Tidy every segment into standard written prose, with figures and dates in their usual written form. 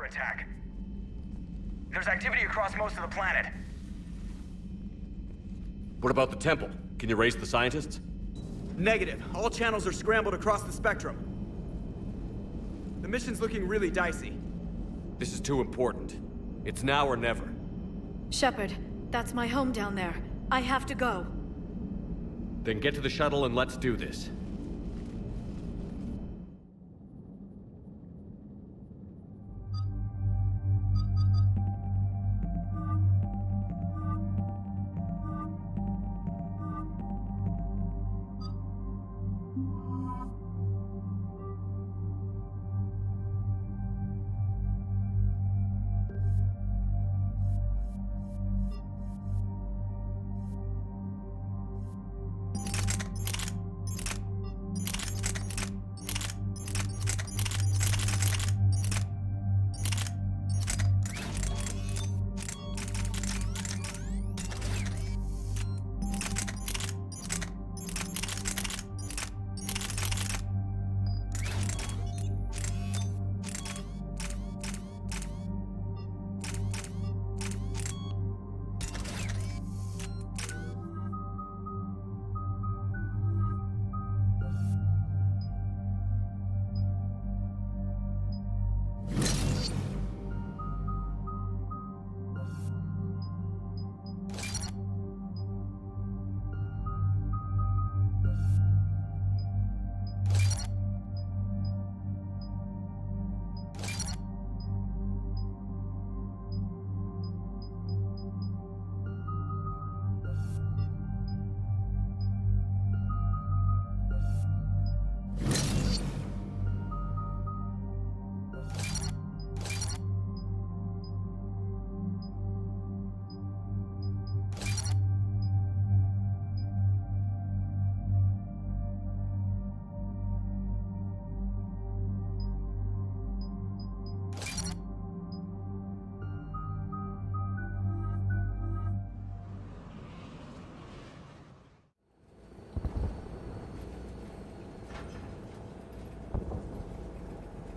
Attack. There's activity across most of the planet. What about the temple? Can you raise the scientists? Negative. All channels are scrambled across the spectrum. The mission's looking really dicey. This is too important. It's now or never. Shepard, that's my home down there. I have to go. Then get to the shuttle and let's do this.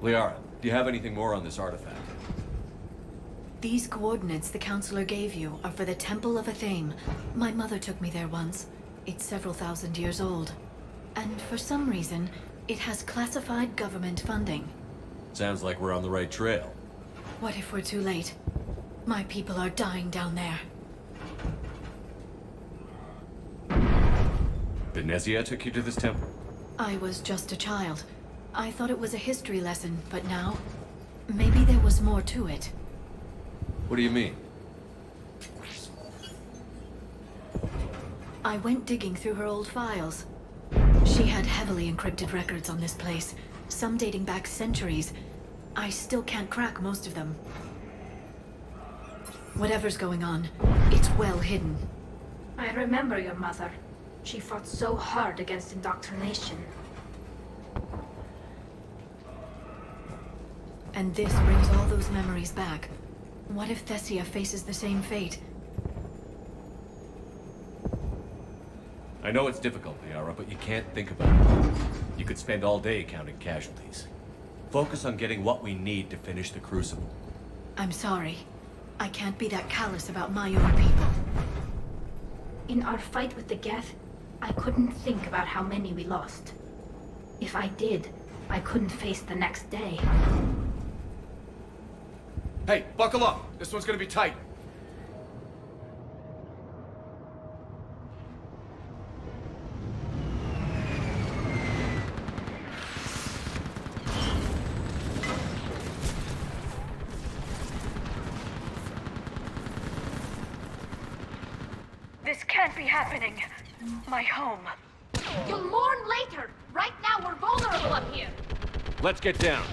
Liara, do you have anything more on this artifact? These coordinates the Counselor gave you are for the Temple of Athame. My mother took me there once. It's several thousand years old. And for some reason, it has classified government funding. Sounds like we're on the right trail. What if we're too late? My people are dying down there. Benezia took you to this temple? I was just a child. I thought it was a history lesson, but now, maybe there was more to it. What do you mean? I went digging through her old files. She had heavily encrypted records on this place, some dating back centuries. I still can't crack most of them. Whatever's going on, it's well hidden. I remember your mother. She fought so hard against indoctrination. And this brings all those memories back. What if Thessia faces the same fate? I know it's difficult, Liara, but you can't think about it. You could spend all day counting casualties. Focus on getting what we need to finish the Crucible. I'm sorry. I can't be that callous about my own people. In our fight with the Geth, I couldn't think about how many we lost. If I did, I couldn't face the next day. Hey, buckle up! This one's gonna be tight. can't be happening. My home. You'll mourn later. Right now, we're vulnerable up here. Let's get down.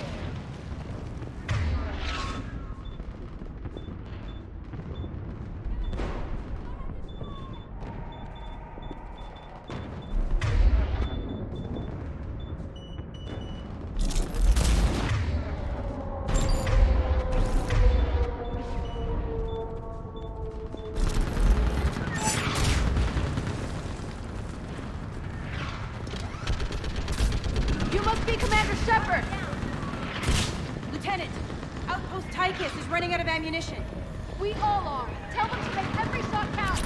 You must be Commander Shepard! Lieutenant, Outpost Tychus is running out of ammunition. We all are. Tell them to make every shot count.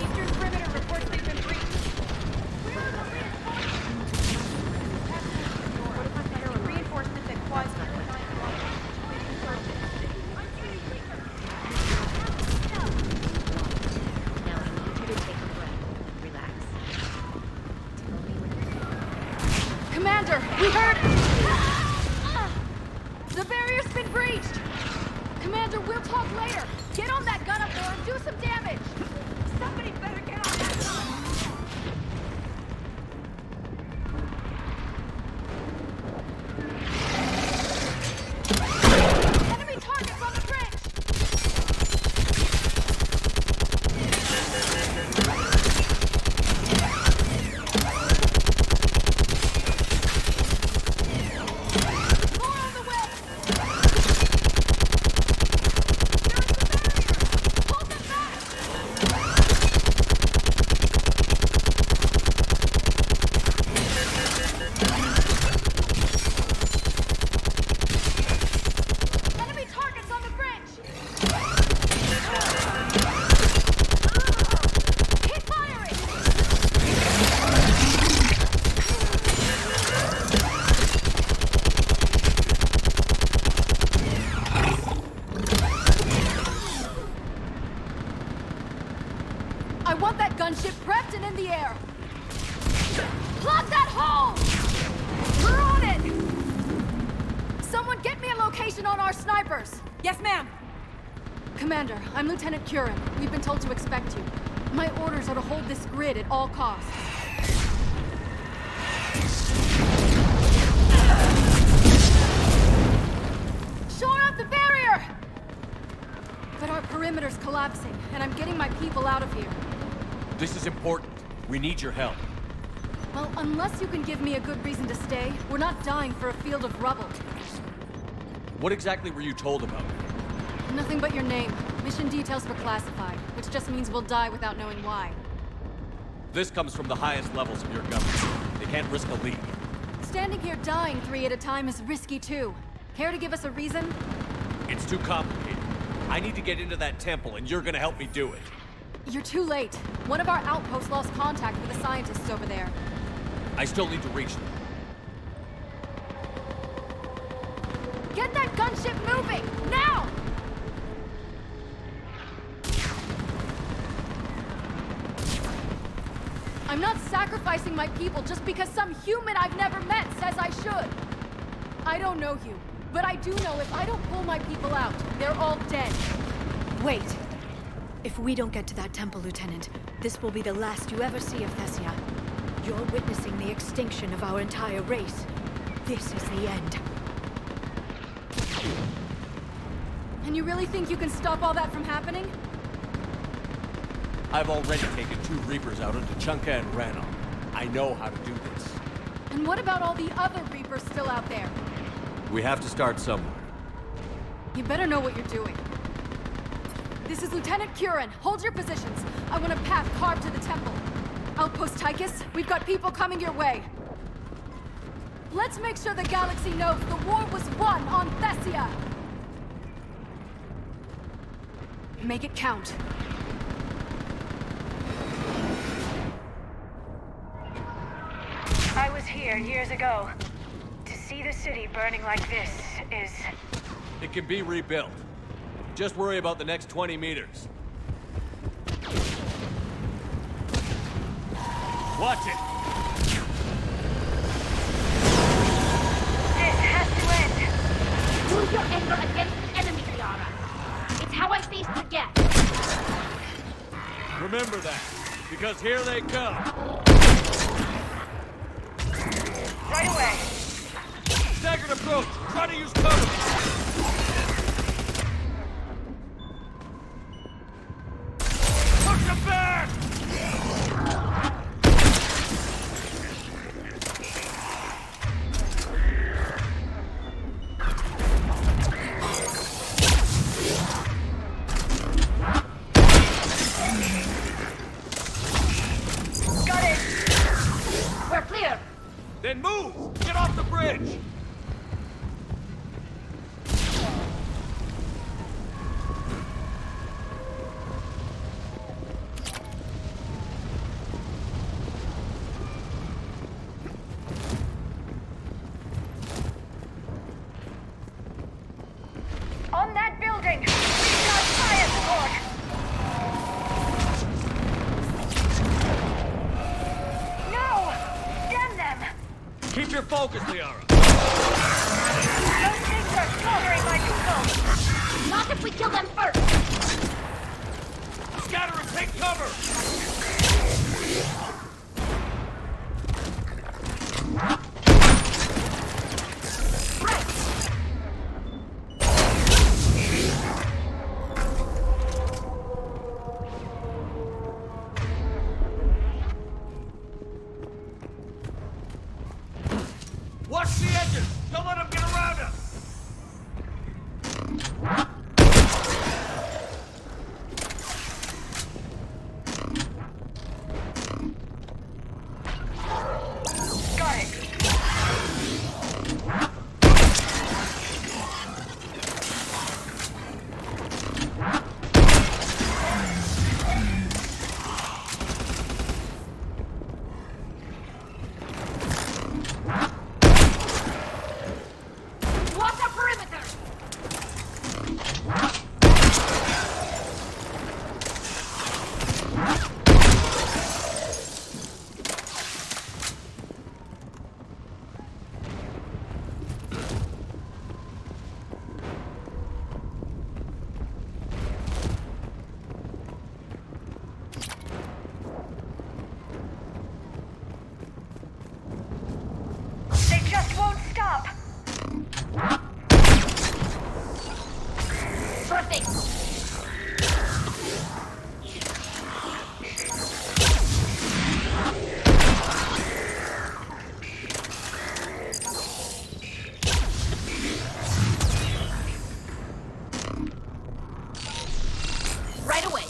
Eastern perimeter reports they've been breached. Where are the reinforcements? Reinforcements at Quad. Now I need you to take a breath. Relax. Tell me when Commander, we heard... The barrier's been breached! Commander, we'll talk later. Get on that gun up there and do some damage! Somebody better get on that gun! Enemy targets on the bridge! More on the way! There is the barrier! Hold them back! Enemy targets on the bridge! Keep firing! I want that gunship prepped and in the air! Plug that hole! We're on it! Someone get me a location on our snipers! Yes, ma'am! Commander, I'm Lieutenant Curran. We've been told to expect you. My orders are to hold this grid at all costs. Shore up the barrier! But our perimeter's collapsing, and I'm getting my people out of here. This is important. We need your help. Well, unless you can give me a good reason to stay, we're not dying for a field of rubble. What exactly were you told about me? Nothing but your name. Mission details were classified, which just means we'll die without knowing why. This comes from the highest levels of your government. They can't risk a leak. Standing here dying 3 at a time is risky too. Care to give us a reason? It's too complicated. I need to get into that temple, and you're gonna help me do it. You're too late. One of our outposts lost contact with the scientists over there. I still need to reach them. Get that gunship moving! Now! I'm not sacrificing my people just because some human I've never met says I should. I don't know you, but I do know if I don't pull my people out, they're all dead. Wait. If we don't get to that temple, Lieutenant, this will be the last you ever see of Thessia. You're witnessing the extinction of our entire race. This is the end. And you really think you can stop all that from happening? I've already taken 2 Reapers out into Chunka and Rannoch. I know how to do this. And what about all the other Reapers still out there? We have to start somewhere. You better know what you're doing. This is Lieutenant Curran. Hold your positions. I want a path carved to the temple. Outpost Tychus, we've got people coming your way. Let's make sure the galaxy knows the war was won on Thessia. Make it count. I was here years ago. To see the city burning like this is... It can be rebuilt. Just worry about the next 20 meters. Watch it! This has to end! Use your anger against the enemy, Yara. It's how I faced the gap. Remember that. Because here they come. Right away. Staggered approach. Try to use cover. Push them back! Got it. We're clear. Then move! Get off the bridge! On that building. We've got fire support. No! Damn them! Keep your focus, Liara. Those things are slaughtering my people. Not if we kill them first. Scatter and take cover! Watch the edges! Don't let them get around us! Got it. What's our perimeter? They just won't stop. Sure thing. Right away.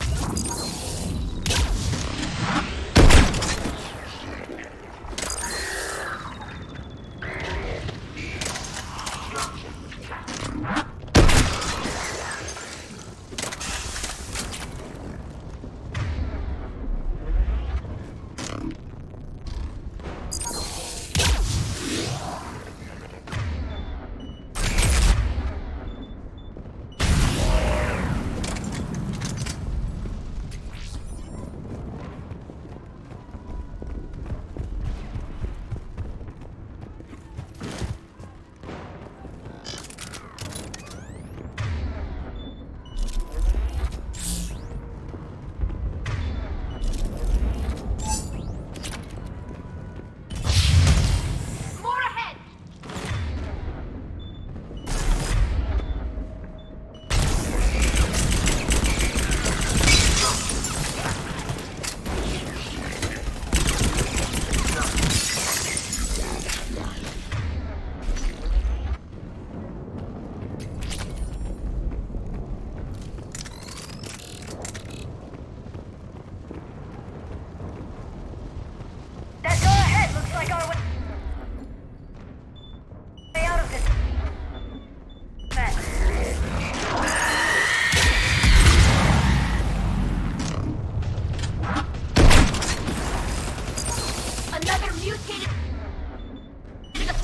More ahead. That door ahead looks like our way out of this Another mutated.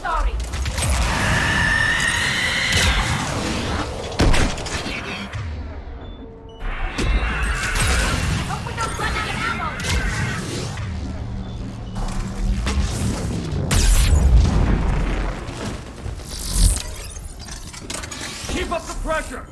Sorry. Hope we don't run out of ammo. Keep up the pressure!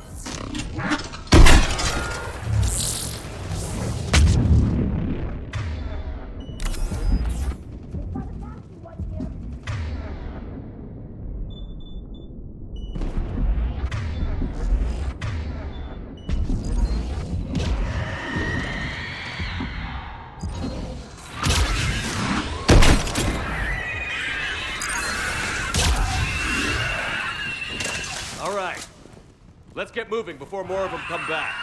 All right. Let's get moving before more of them come back.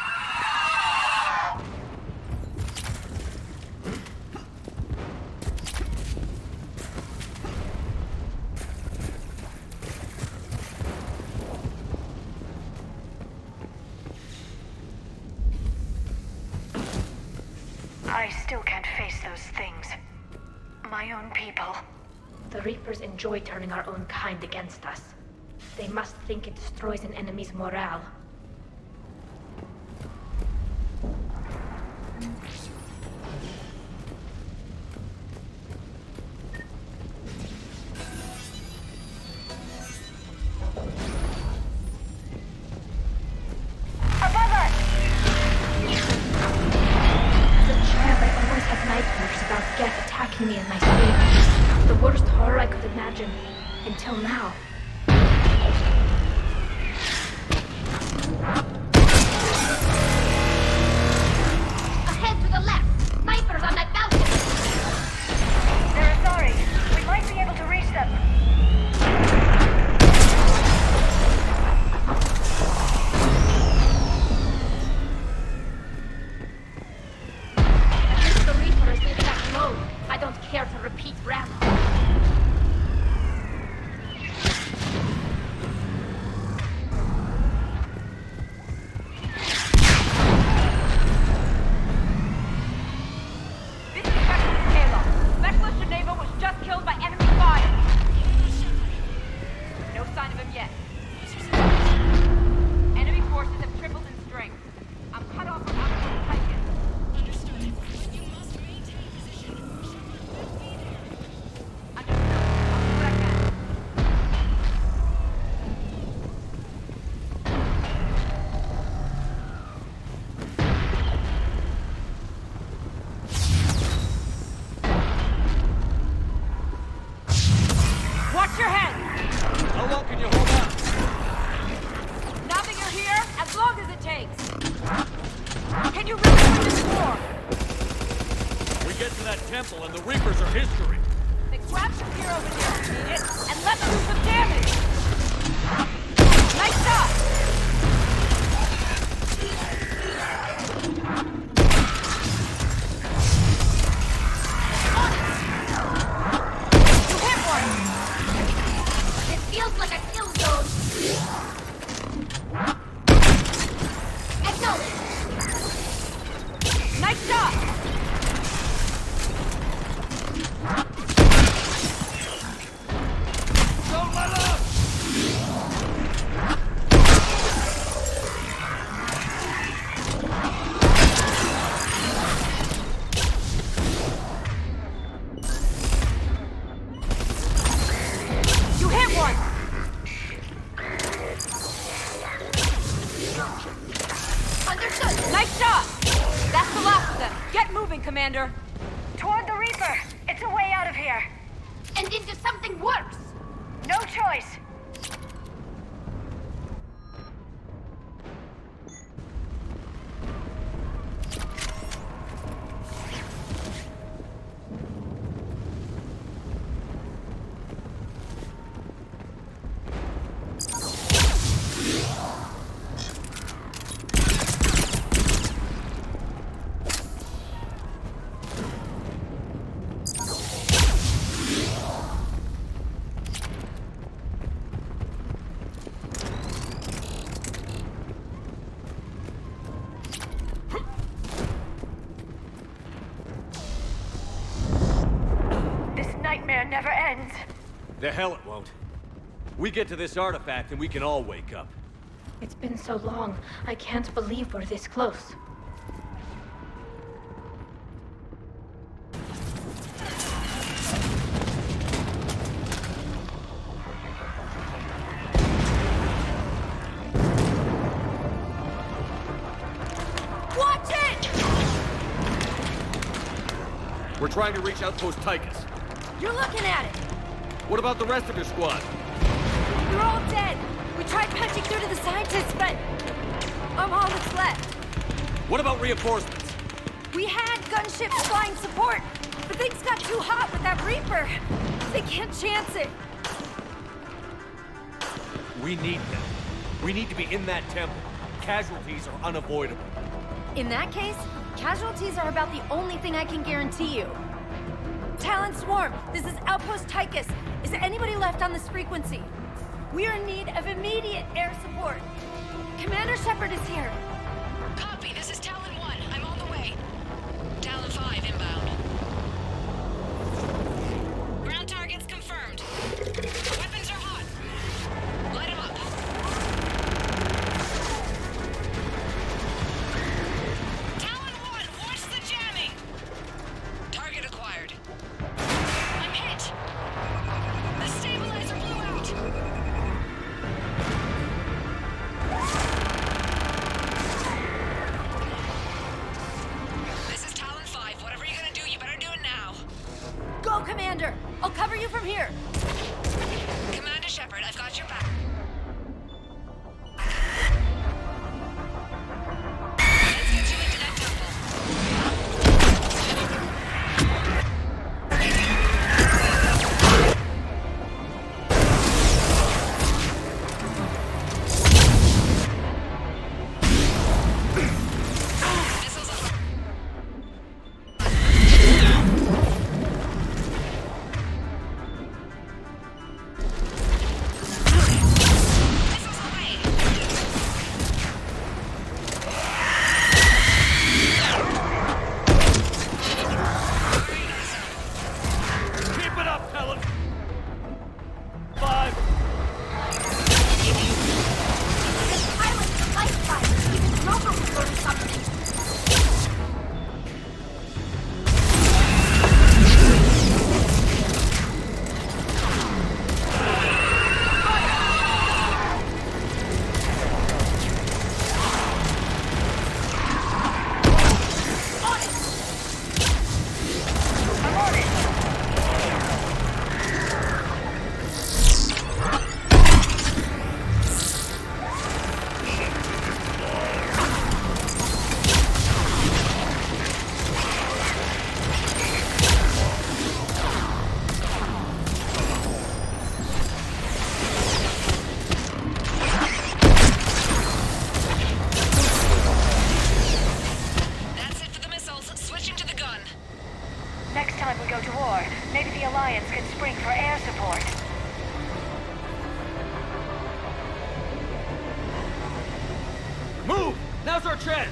I still can't face those things. My own people. The Reapers enjoy turning our own kind against us. They must think it destroys an enemy's morale. Above us! As a child, I always had nightmares about Geth attacking me in my sleep. The worst horror I could imagine. Until now. Ahead to the left! Snipers on that balcony! They're sorry. We might be able to reach them. If the Reaper is in that mode, I don't care to repeat round. This is Specialist Kayla. Specialist Geneva was just killed by enemy fire. No sign of him yet. Enemy forces have tripled in strength. I'm cut off from outpost Titan. Understood. You must maintain position. Understood. I'll do what I can. Watch your head! How long can you hold out? Nothing you're here, as long as it takes. Can you really win this war? We get to that temple and the Reapers are history. Then grab some gear over here if you need it, and let's do some damage! Nice shot! You hit one! It feels like a kill zone. Acknowledge. Nice shot! Don't let up! You hit one! Understood. Nice shot! That's the last of them. Get moving, Commander. Toward the Reaper! It's a way out of here! And into something worse. No choice! Never ends. The hell it won't. We get to this artifact and we can all wake up. It's been so long. I can't believe we're this close. Watch it! We're trying to reach Outpost Tychus. You're looking at it. What about the rest of your squad? They're all dead. We tried punching through to the scientists, but I'm all that's left. What about reinforcements? We had gunships flying support, but things got too hot with that Reaper. They can't chance it. We need them. We need to be in that temple. Casualties are unavoidable. In that case, casualties are about the only thing I can guarantee you. Talon Swarm, this is Outpost Tychus. Is there anybody left on this frequency? We are in need of immediate air support. Commander Shepard is here. Copy, this is Talon 1. I'm on the way. Talon 5 inbound. Ground targets confirmed. Weapons are hot. Light them up. Talon 1, watch the jamming! Target acquired. I'm hit! The stabilizer blew out! This is Talon 5. Whatever you're gonna do, you better do it now. Go, Commander! I'll cover you from here. Commander Shepard, I've got your back. Let's get you into that temple. Missiles are missiles away. Keep it up, Helen! 5. That's it for the missiles. Switching to the gun. Next time we go to war, maybe the Alliance can spring for air support. Move! Now's our chance!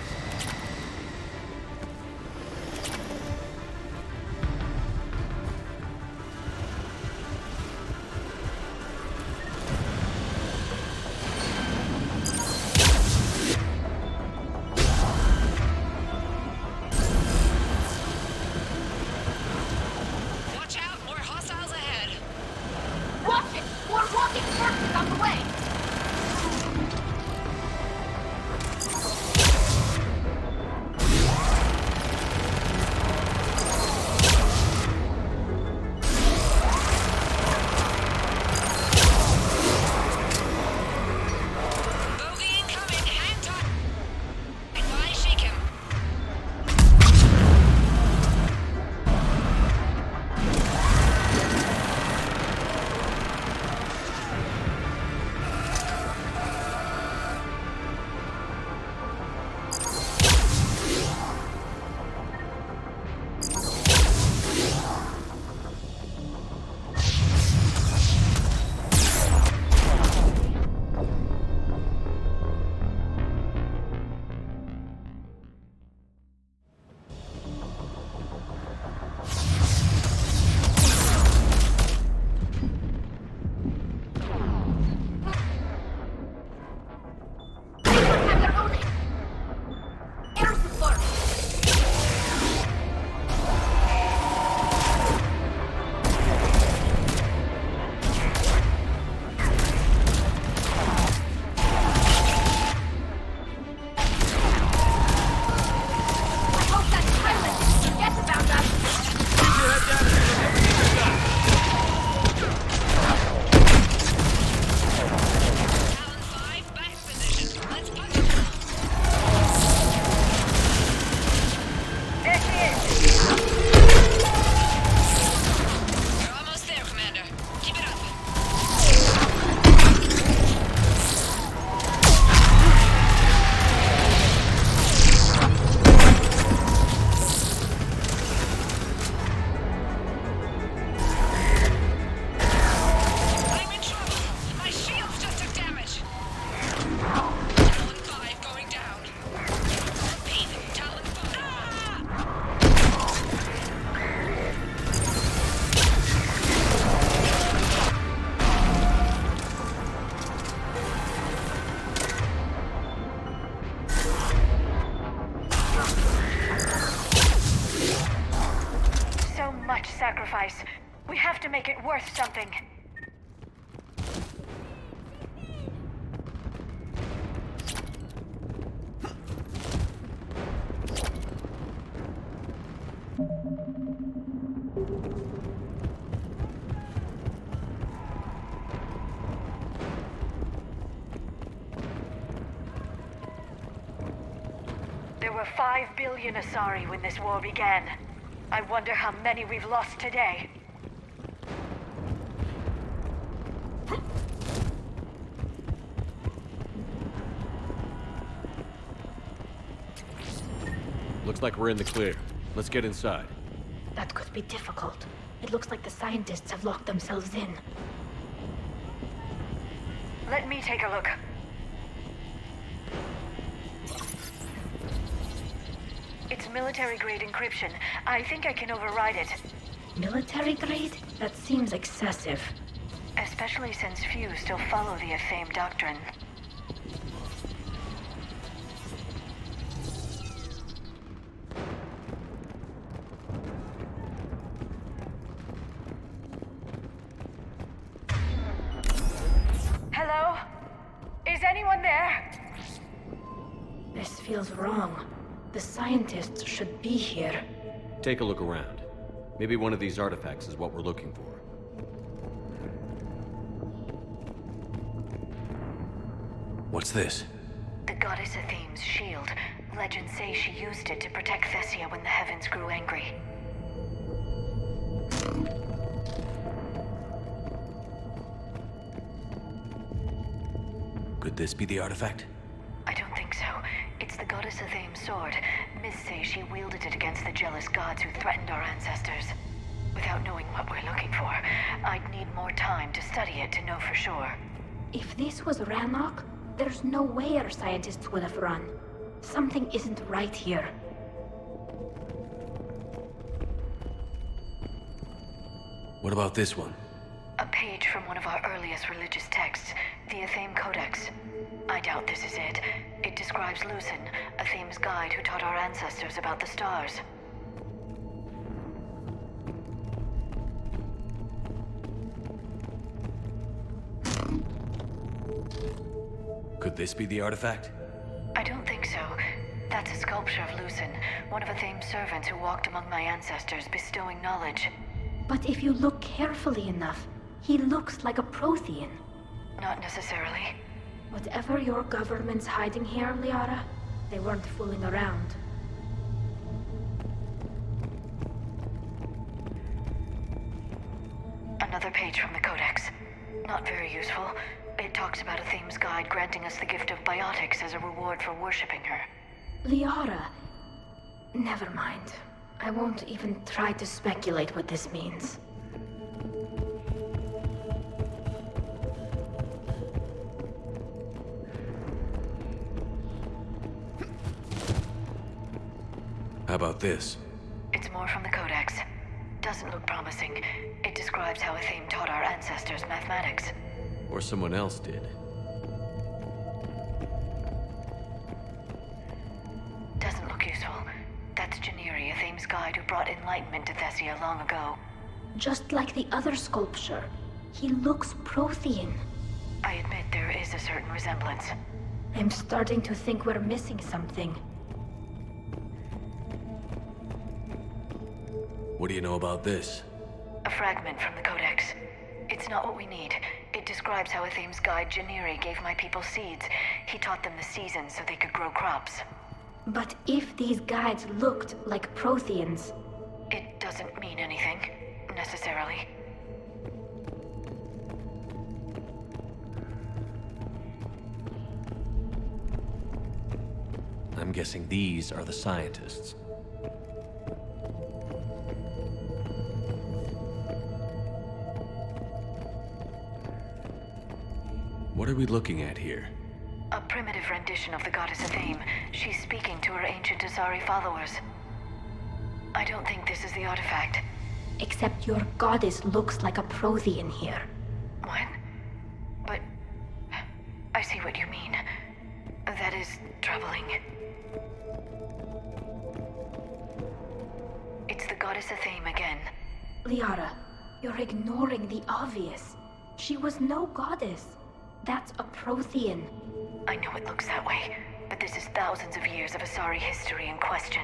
Watch out, more hostiles ahead. Watch it! More walking forces on the way! Bogey incoming. Hang tight. Why shake him? like it worth something. There were 5 billion Asari when this war began. I wonder how many we've lost today. Looks like we're in the clear. Let's get inside. That could be difficult. It looks like the scientists have locked themselves in. Let me take a look. It's military-grade encryption. I think I can override it. Military grade? That seems excessive. Especially since few still follow the Athame doctrine. Hello? Is anyone there? This feels wrong. The scientists should be here. Take a look around. Maybe one of these artifacts is what we're looking for. What's this? The goddess Athame's shield. Legends say she used it to protect Thessia when the heavens grew angry. Could this be the artifact? I don't think so. It's the goddess Athame's sword. Myths say she wielded it against the jealous gods who threatened our ancestors. Without knowing what we're looking for, I'd need more time to study it to know for sure. If this was Rannoch, there's no way our scientists would have run. Something isn't right here. What about this one? A page from one of our earliest religious texts, the Athame Codex. I doubt this is it. It describes Lucen, Athame's guide who taught our ancestors about the stars. Could this be the artifact? I don't think so. That's a sculpture of Lucen, one of Athame's servants who walked among my ancestors, bestowing knowledge. But if you look carefully enough, he looks like a Prothean. Not necessarily. Whatever your government's hiding here, Liara, they weren't fooling around. Another page from the Codex. Not very useful. It talks about Athame's guide granting us the gift of biotics as a reward for worshipping her. Liara... Never mind. I won't even try to speculate what this means. How about this? It's more from the Codex. Doesn't look promising. It describes how Athame taught our ancestors mathematics. Or someone else did. Doesn't look useful. That's Janiri, Athame's guide who brought enlightenment to Thessia long ago. Just like the other sculpture, he looks Prothean. I admit there is a certain resemblance. I'm starting to think we're missing something. What do you know about this? A fragment from the Codex. It's not what we need. It describes how Athame's guide Janiri gave my people seeds. He taught them the seasons so they could grow crops. But if these guides looked like Protheans... It doesn't mean anything, necessarily. I'm guessing these are the scientists. What are we looking at here? A primitive rendition of the goddess Athame. She's speaking to her ancient Asari followers. I don't think this is the artifact. Except your goddess looks like a Prothean here. What? But... I see what you mean. That is troubling. It's the goddess Athame again. Liara, You're ignoring the obvious. She was no goddess. That's a Prothean. I know it looks that way, but this is thousands of years of Asari history in question.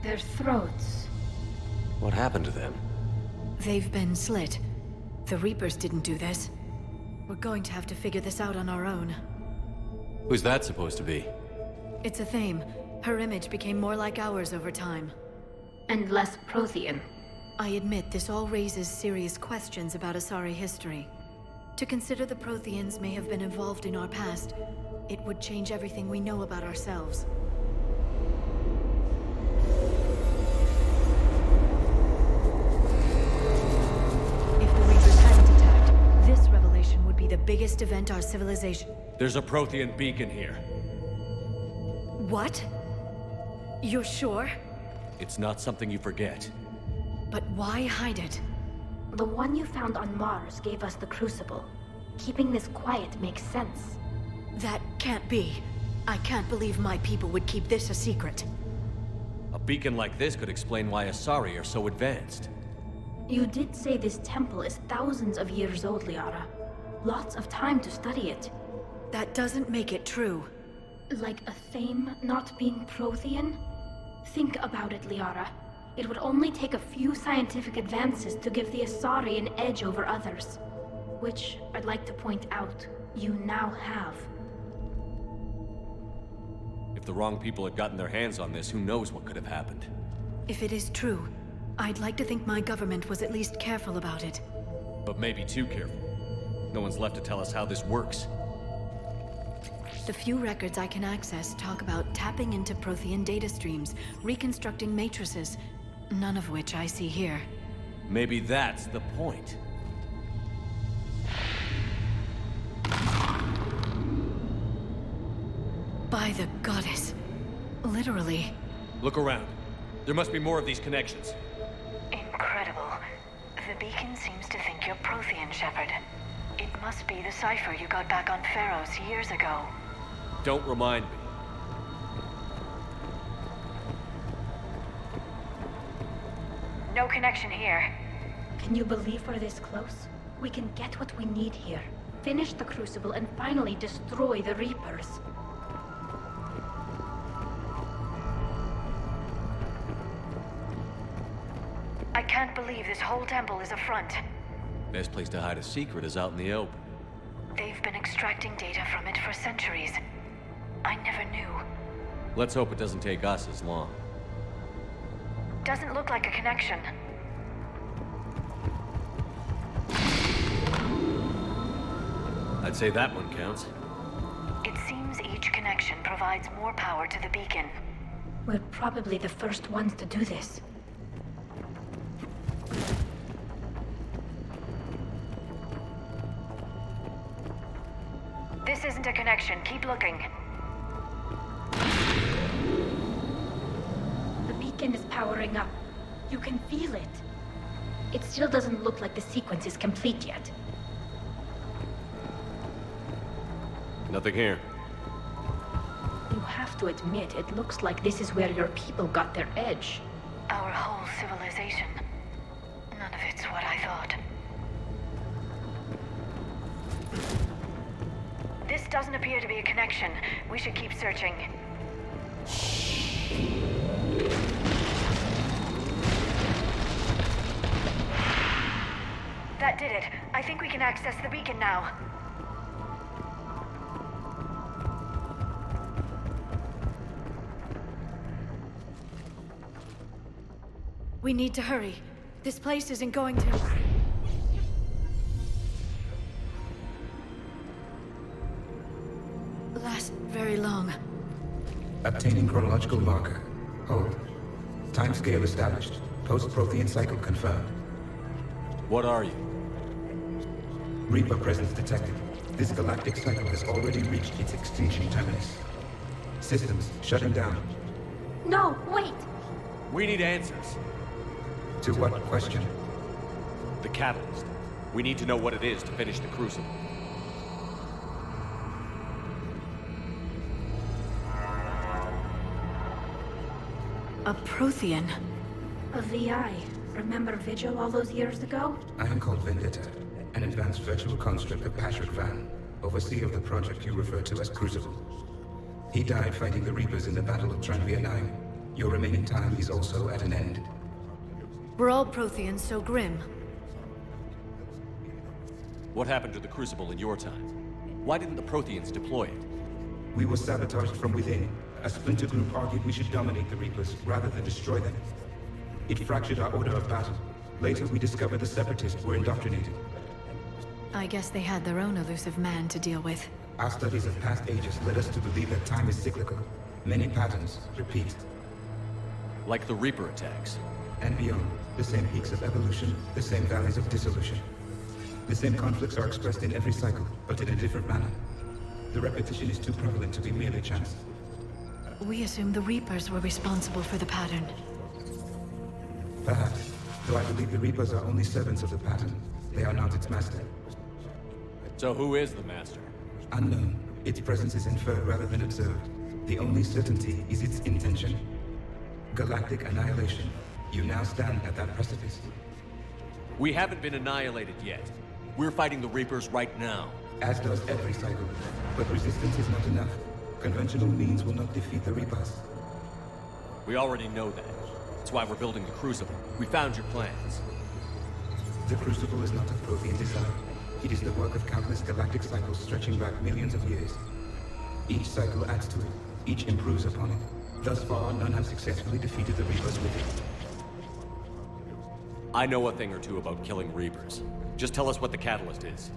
Their throats. What happened to them? They've been slit. The Reapers didn't do this. We're going to have to figure this out on our own. Who's that supposed to be? It's a theme. Her image became more like ours over time. And less Prothean. I admit this all raises serious questions about Asari history. To consider the Protheans may have been involved in our past, it would change everything we know about ourselves. If the Reapers hadn't attacked, this revelation would be the biggest event our civilization... There's a Prothean beacon here. What? You're sure? It's not something you forget. But why hide it? The one you found on Mars gave us the Crucible. Keeping this quiet makes sense. That can't be. I can't believe my people would keep this a secret. A beacon like this could explain why Asari are so advanced. You did say this temple is thousands of years old, Liara. Lots of time to study it. That doesn't make it true. Like a Thame not being Prothean? Think about it, Liara. It would only take a few scientific advances to give the Asari an edge over others. Which, I'd like to point out, you now have. If the wrong people had gotten their hands on this, who knows what could have happened. If it is true, I'd like to think my government was at least careful about it. But maybe too careful. No one's left to tell us how this works. The few records I can access talk about tapping into Prothean data streams, reconstructing matrices, none of which I see here. Maybe that's the point. By the goddess. Literally. Look around. There must be more of these connections. Incredible. The beacon seems to think you're Prothean, Shepard. It must be the cipher you got back on Pharaohs years ago. Don't remind me. No connection here. Can you believe we're this close? We can get what we need here. Finish the Crucible and finally destroy the Reapers. I can't believe this whole temple is a front. Best place to hide a secret is out in the open. They've been extracting data from it for centuries. I never knew. Let's hope it doesn't take us as long. Doesn't look like a connection. I'd say that one counts. It seems each connection provides more power to the beacon. We're probably the first ones to do this. This isn't a connection. Keep looking. The beacon is powering up. You can feel it. It still doesn't look like the sequence is complete yet. Nothing here. You have to admit, it looks like this is where your people got their edge. Our whole civilization. None of it's what I thought. This doesn't appear to be a connection. We should keep searching. That did it. I think we can access the beacon now. We need to hurry. This place isn't going to... last very long. Obtaining chronological marker. Hold. Timescale established. Post-Prothean cycle confirmed. What are you? Reaper presence detected. This galactic cycle has already reached its extinction terminus. Systems shutting down. No, wait! We need answers. To what question? The catalyst. We need to know what it is to finish the Crucible. A Prothean. A VI. Remember Vigil all those years ago? I am called Vendetta, an advanced virtual construct of Patrick Van, overseer of the project you refer to as Crucible. He died fighting the Reapers in the Battle of Tranvia 9. Your remaining time is also at an end. Were all Protheans so grim? What happened to the Crucible in your time? Why didn't the Protheans deploy it? We were sabotaged from within. A splinter group argued we should dominate the Reapers rather than destroy them. It fractured our order of battle. Later, we discovered the Separatists were indoctrinated. I guess they had their own elusive man to deal with. Our studies of past ages led us to believe that time is cyclical. Many patterns repeat. Like the Reaper attacks. And beyond, the same peaks of evolution, the same valleys of dissolution. The same conflicts are expressed in every cycle, but in a different manner. The repetition is too prevalent to be merely chance. We assumed the Reapers were responsible for the pattern. Perhaps, though I believe the Reapers are only servants of the pattern. They are not its master. So who is the Master? Unknown. Its presence is inferred rather than observed. The only certainty is its intention. Galactic annihilation. You now stand at that precipice. We haven't been annihilated yet. We're fighting the Reapers right now. As does every cycle. But resistance is not enough. Conventional means will not defeat the Reapers. We already know that. That's why we're building the Crucible. We found your plans. The Crucible is not a Prothean design. It is the work of countless galactic cycles stretching back millions of years. Each cycle adds to it. Each improves upon it. Thus far, none have successfully defeated the Reapers with it. I know a thing or two about killing Reapers. Just tell us what the catalyst is.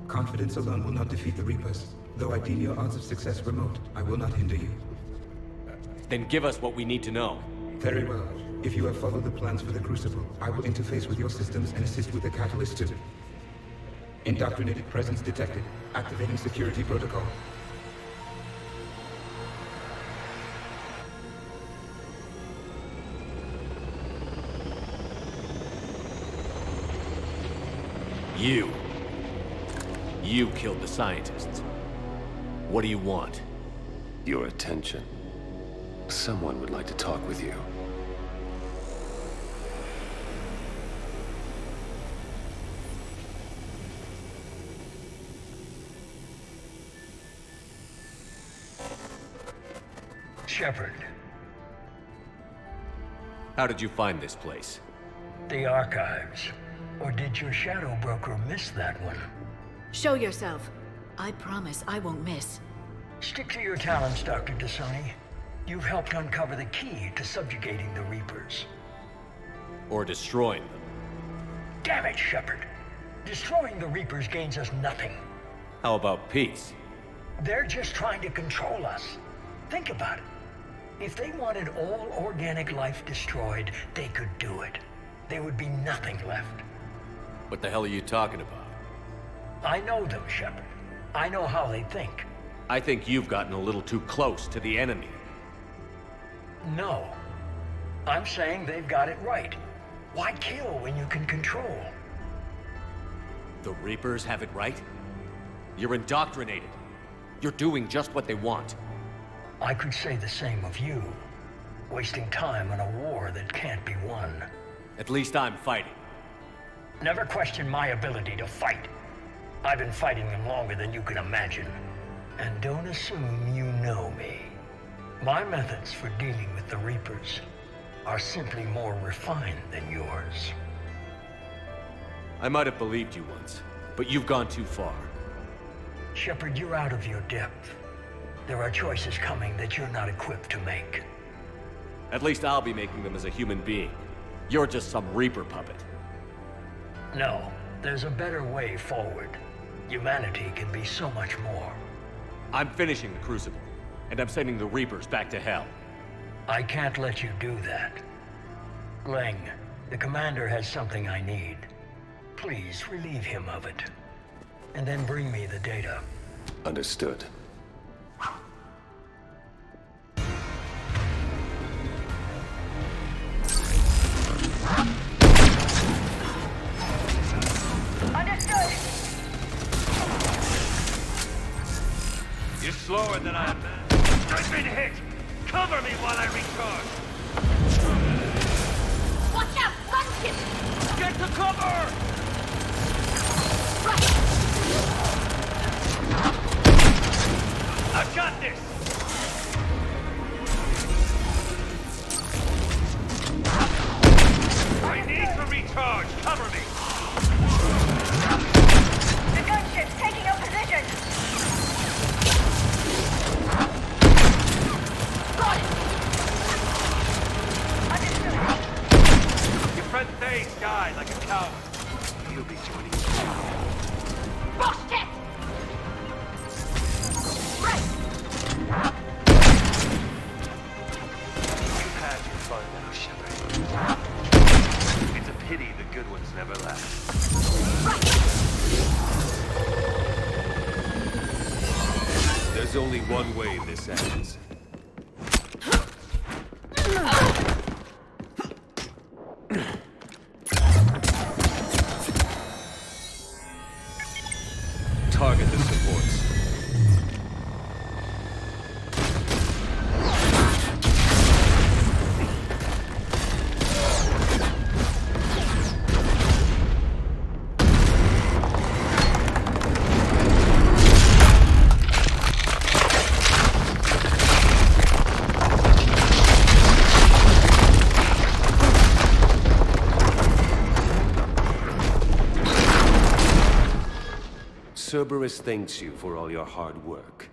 Confidence alone will not defeat the Reapers. Though I deem your odds of success remote, I will not hinder you. Then give us what we need to know. Very well. If you have followed the plans for the Crucible, I will interface with your systems and assist with the catalyst too. Indoctrinated presence detected. Activating security protocol. You killed the scientists. What do you want? Your attention. Someone would like to talk with you. Shepard. How did you find this place? The archives. Or did your shadow broker miss that one? Show yourself. I promise I won't miss. Stick to your talents, Dr. Dasani. You've helped uncover the key to subjugating the Reapers. Or destroying them. Damn it, Shepard. Destroying the Reapers gains us nothing. How about peace? They're just trying to control us. Think about it. If they wanted all organic life destroyed, they could do it. There would be nothing left. What the hell are you talking about? I know them, Shepard. I know how they think. I think you've gotten a little too close to the enemy. No. I'm saying they've got it right. Why kill when you can control? The Reapers have it right? You're indoctrinated. You're doing just what they want. I could say the same of you. Wasting time on a war that can't be won. At least I'm fighting. Never question my ability to fight. I've been fighting them longer than you can imagine. And don't assume you know me. My methods for dealing with the Reapers are simply more refined than yours. I might have believed you once, but you've gone too far. Shepard, you're out of your depth. There are choices coming that you're not equipped to make. At least I'll be making them as a human being. You're just some Reaper puppet. No, there's a better way forward. Humanity can be so much more. I'm finishing the Crucible, and I'm sending the Reapers back to hell. I can't let you do that. Leng, the commander has something I need. Please relieve him of it. And then bring me the data. Understood. Understood. You're slower than I imagined. I've been hit! Cover me while I recharge! Watch out! Gunship! Get to cover! Right! I've got this! I need to recharge! Cover me! The gunship's taking up position. Got it! Understood. Your friend Thay's died like a coward. He'll be joining you. Boss tip! Right! You've had your fun now, Shepard. It's a pity the good ones never last. There's only one way this ends. Target the supports. Cerberus thanks you for all your hard work.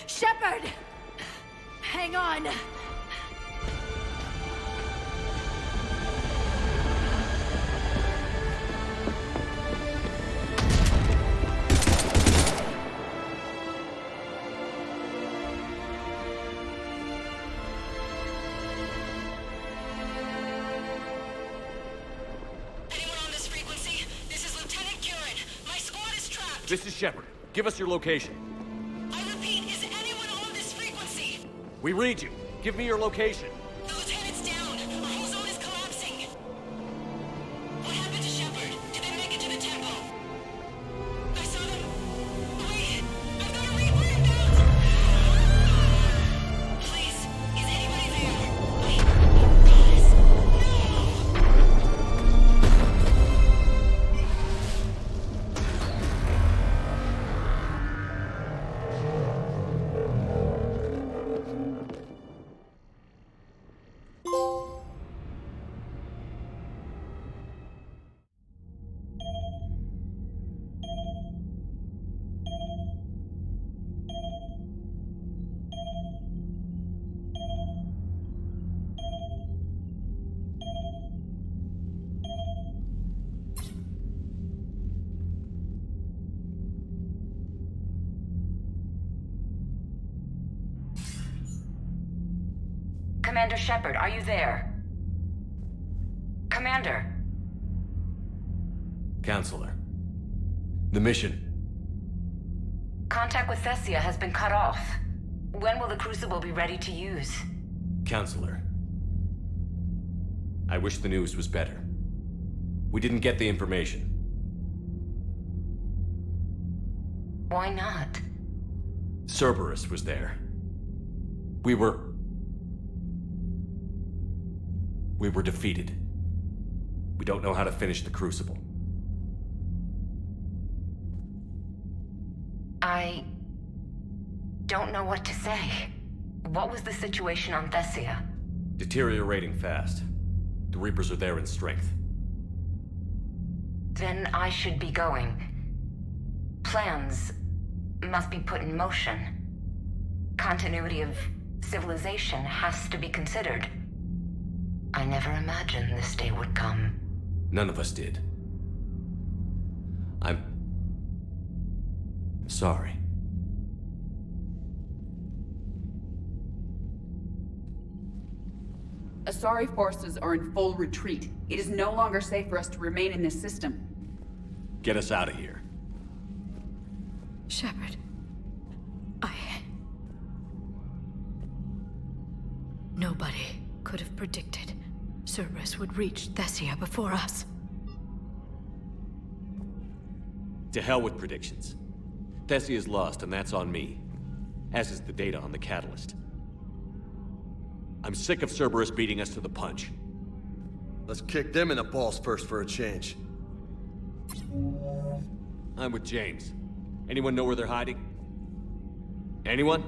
Shepard! Hang on! This is Shepard. Give us your location. I repeat, is anyone on this frequency? We read you. Give me your location. The lieutenant's down. Our whole zone is collapsing. What happened to Shepard? Did they make it to the temple? I saw them. Wait! I've got to read where now! Please, is anybody there? Wait, goddess. Commander Shepard, are you there? Commander! Counselor. The mission. Contact with Thessia has been cut off. When will the Crucible be ready to use? Counselor. I wish the news was better. We didn't get the information. Why not? Cerberus was there. We were defeated. We don't know how to finish the Crucible. I don't know what to say. What was the situation on Thessia? Deteriorating fast. The Reapers are there in strength. Then I should be going. Plans must be put in motion. Continuity of civilization has to be considered. I never imagined this day would come. None of us did. I'm sorry. Asari forces are in full retreat. It is no longer safe for us to remain in this system. Get us out of here. Shepard. Nobody could have predicted Cerberus would reach Thessia before us. To hell with predictions. Thessia is lost, and that's on me. As is the data on the catalyst. I'm sick of Cerberus beating us to the punch. Let's kick them in the balls first for a change. I'm with James. Anyone know where they're hiding? Anyone?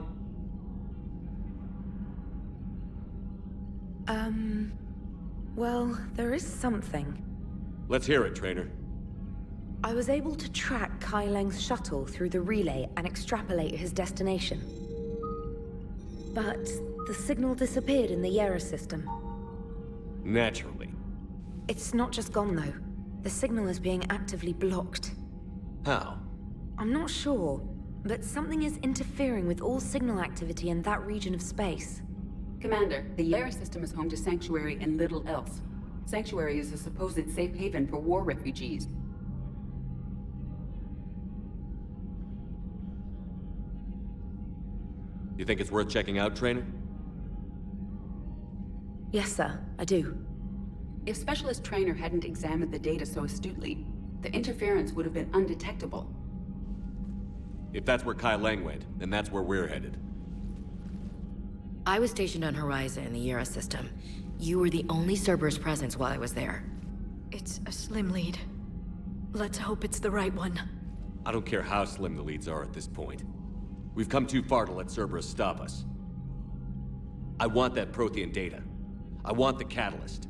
Well, there is something. Let's hear it, Trainer. I was able to track Kai Leng's shuttle through the relay and extrapolate his destination. But the signal disappeared in the Yera system. Naturally. It's not just gone, though. The signal is being actively blocked. How? I'm not sure, but something is interfering with all signal activity in that region of space. Commander, the Yera system is home to Sanctuary and little else. Sanctuary is a supposed safe haven for war refugees. You think it's worth checking out, Trainer? Yes, sir, I do. If Specialist Trainer hadn't examined the data so astutely, the interference would have been undetectable. If that's where Kai Lang went, then that's where we're headed. I was stationed on Horizon in the Yera system. You were the only Cerberus presence while I was there. It's a slim lead. Let's hope it's the right one. I don't care how slim the leads are at this point. We've come too far to let Cerberus stop us. I want that Prothean data. I want the catalyst.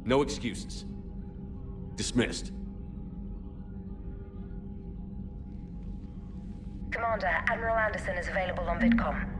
No excuses. Dismissed. Commander, Admiral Anderson is available on VidCom.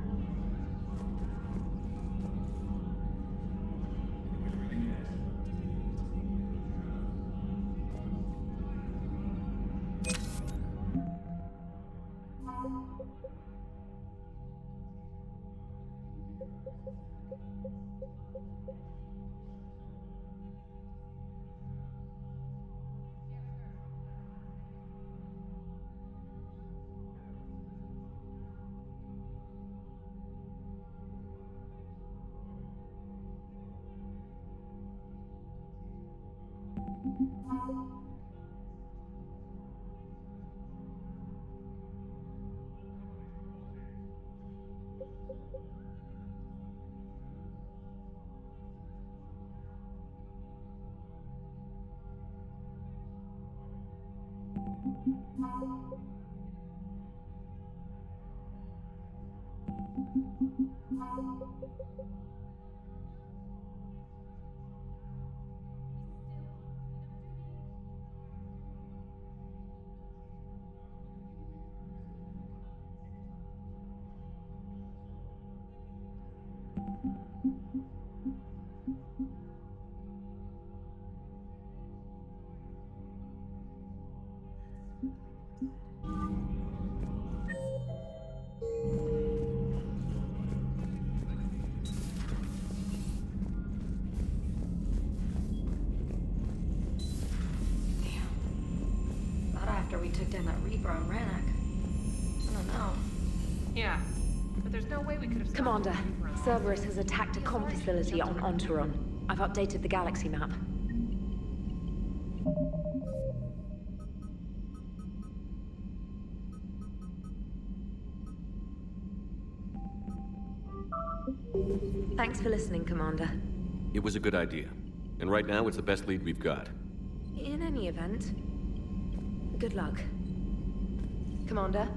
After we took down that Reaper on Rannoch. I don't know. Yeah, but there's no way we could have... Commander, Cerberus has attacked a comm facility on Ontaron. I've updated the galaxy map. Thanks for listening, Commander. It was a good idea. And right now, it's the best lead we've got. In any event, good luck. Commander?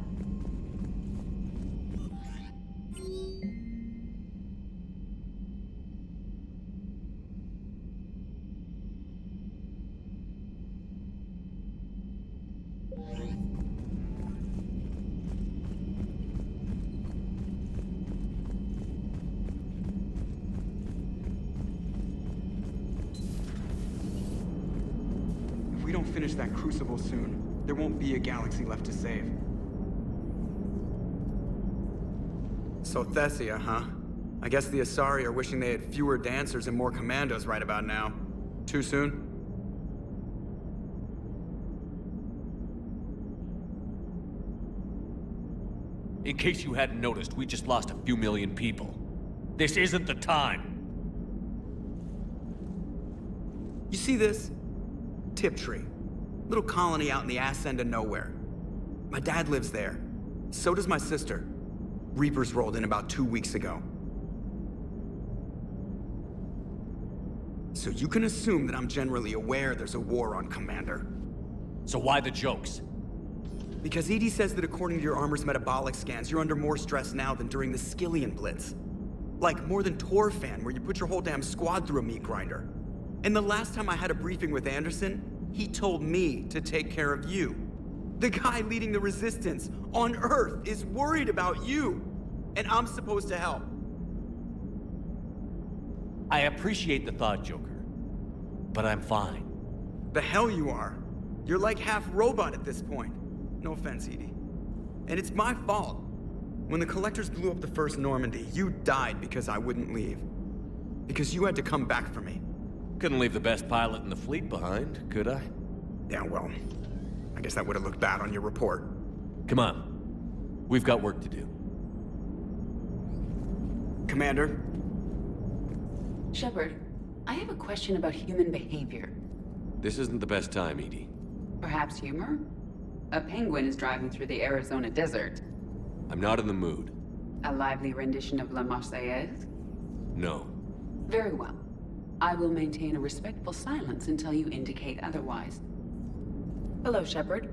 If we don't finish that crucible soon, there won't be a galaxy left to save. So Thessia, huh? I guess the Asari are wishing they had fewer dancers and more commandos right about now. Too soon? In case you hadn't noticed, we just lost a few million people. This isn't the time. You see this? Tiptree. Little colony out in the ass end of nowhere. My dad lives there. So does my sister. Reapers rolled in about 2 weeks ago. So you can assume that I'm generally aware there's a war on, Commander. So why the jokes? Because EDI says that according to your armor's metabolic scans, you're under more stress now than during the Skillian Blitz. Like, more than Torfan, where you put your whole damn squad through a meat grinder. And the last time I had a briefing with Anderson, he told me to take care of you. The guy leading the resistance on Earth is worried about you, and I'm supposed to help. I appreciate the thought, Joker, but I'm fine. The hell you are. You're like half robot at this point. No offense, Edie. And it's my fault. When the Collectors blew up the first Normandy, you died because I wouldn't leave. Because you had to come back for me. Couldn't leave the best pilot in the fleet behind, could I? Yeah, well, I guess that would have looked bad on your report. Come on. We've got work to do. Commander? Shepard, I have a question about human behavior. This isn't the best time, Edie. Perhaps humor? A penguin is driving through the Arizona desert. I'm not in the mood. A lively rendition of La Marseillaise? No. Very well. I will maintain a respectful silence until you indicate otherwise. Hello, Shepard.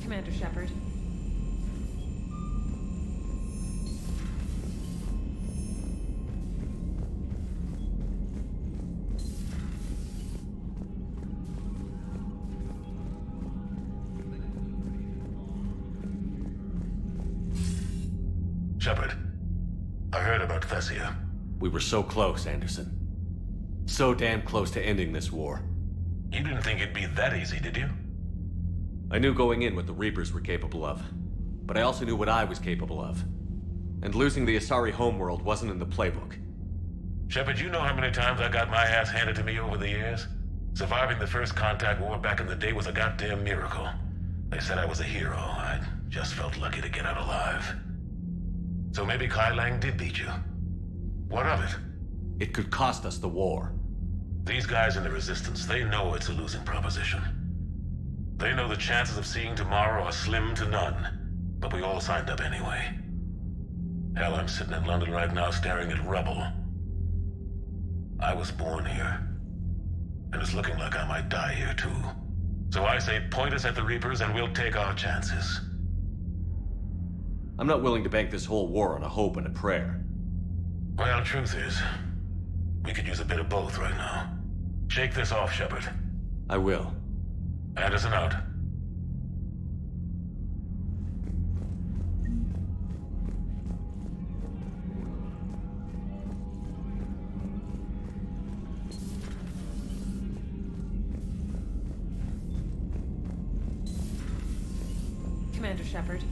Commander Shepard. Shepard, I heard about Thessia. We were so close, Anderson. So damn close to ending this war. You didn't think it'd be that easy, did you? I knew going in what the Reapers were capable of, but I also knew what I was capable of. And losing the Asari homeworld wasn't in the playbook. Shepard, you know how many times I got my ass handed to me over the years? Surviving the first contact war back in the day was a goddamn miracle. They said I was a hero. I just felt lucky to get out alive. So maybe Kai Lang did beat you. What of it? It could cost us the war. These guys in the Resistance, they know it's a losing proposition. They know the chances of seeing tomorrow are slim to none. But we all signed up anyway. Hell, I'm sitting in London right now staring at rubble. I was born here, and it's looking like I might die here too. So I say point us at the Reapers and we'll take our chances. I'm not willing to bank this whole war on a hope and a prayer. Well, the truth is, we could use a bit of both right now. Shake this off, Shepard. I will. Anderson out. Commander Shepard.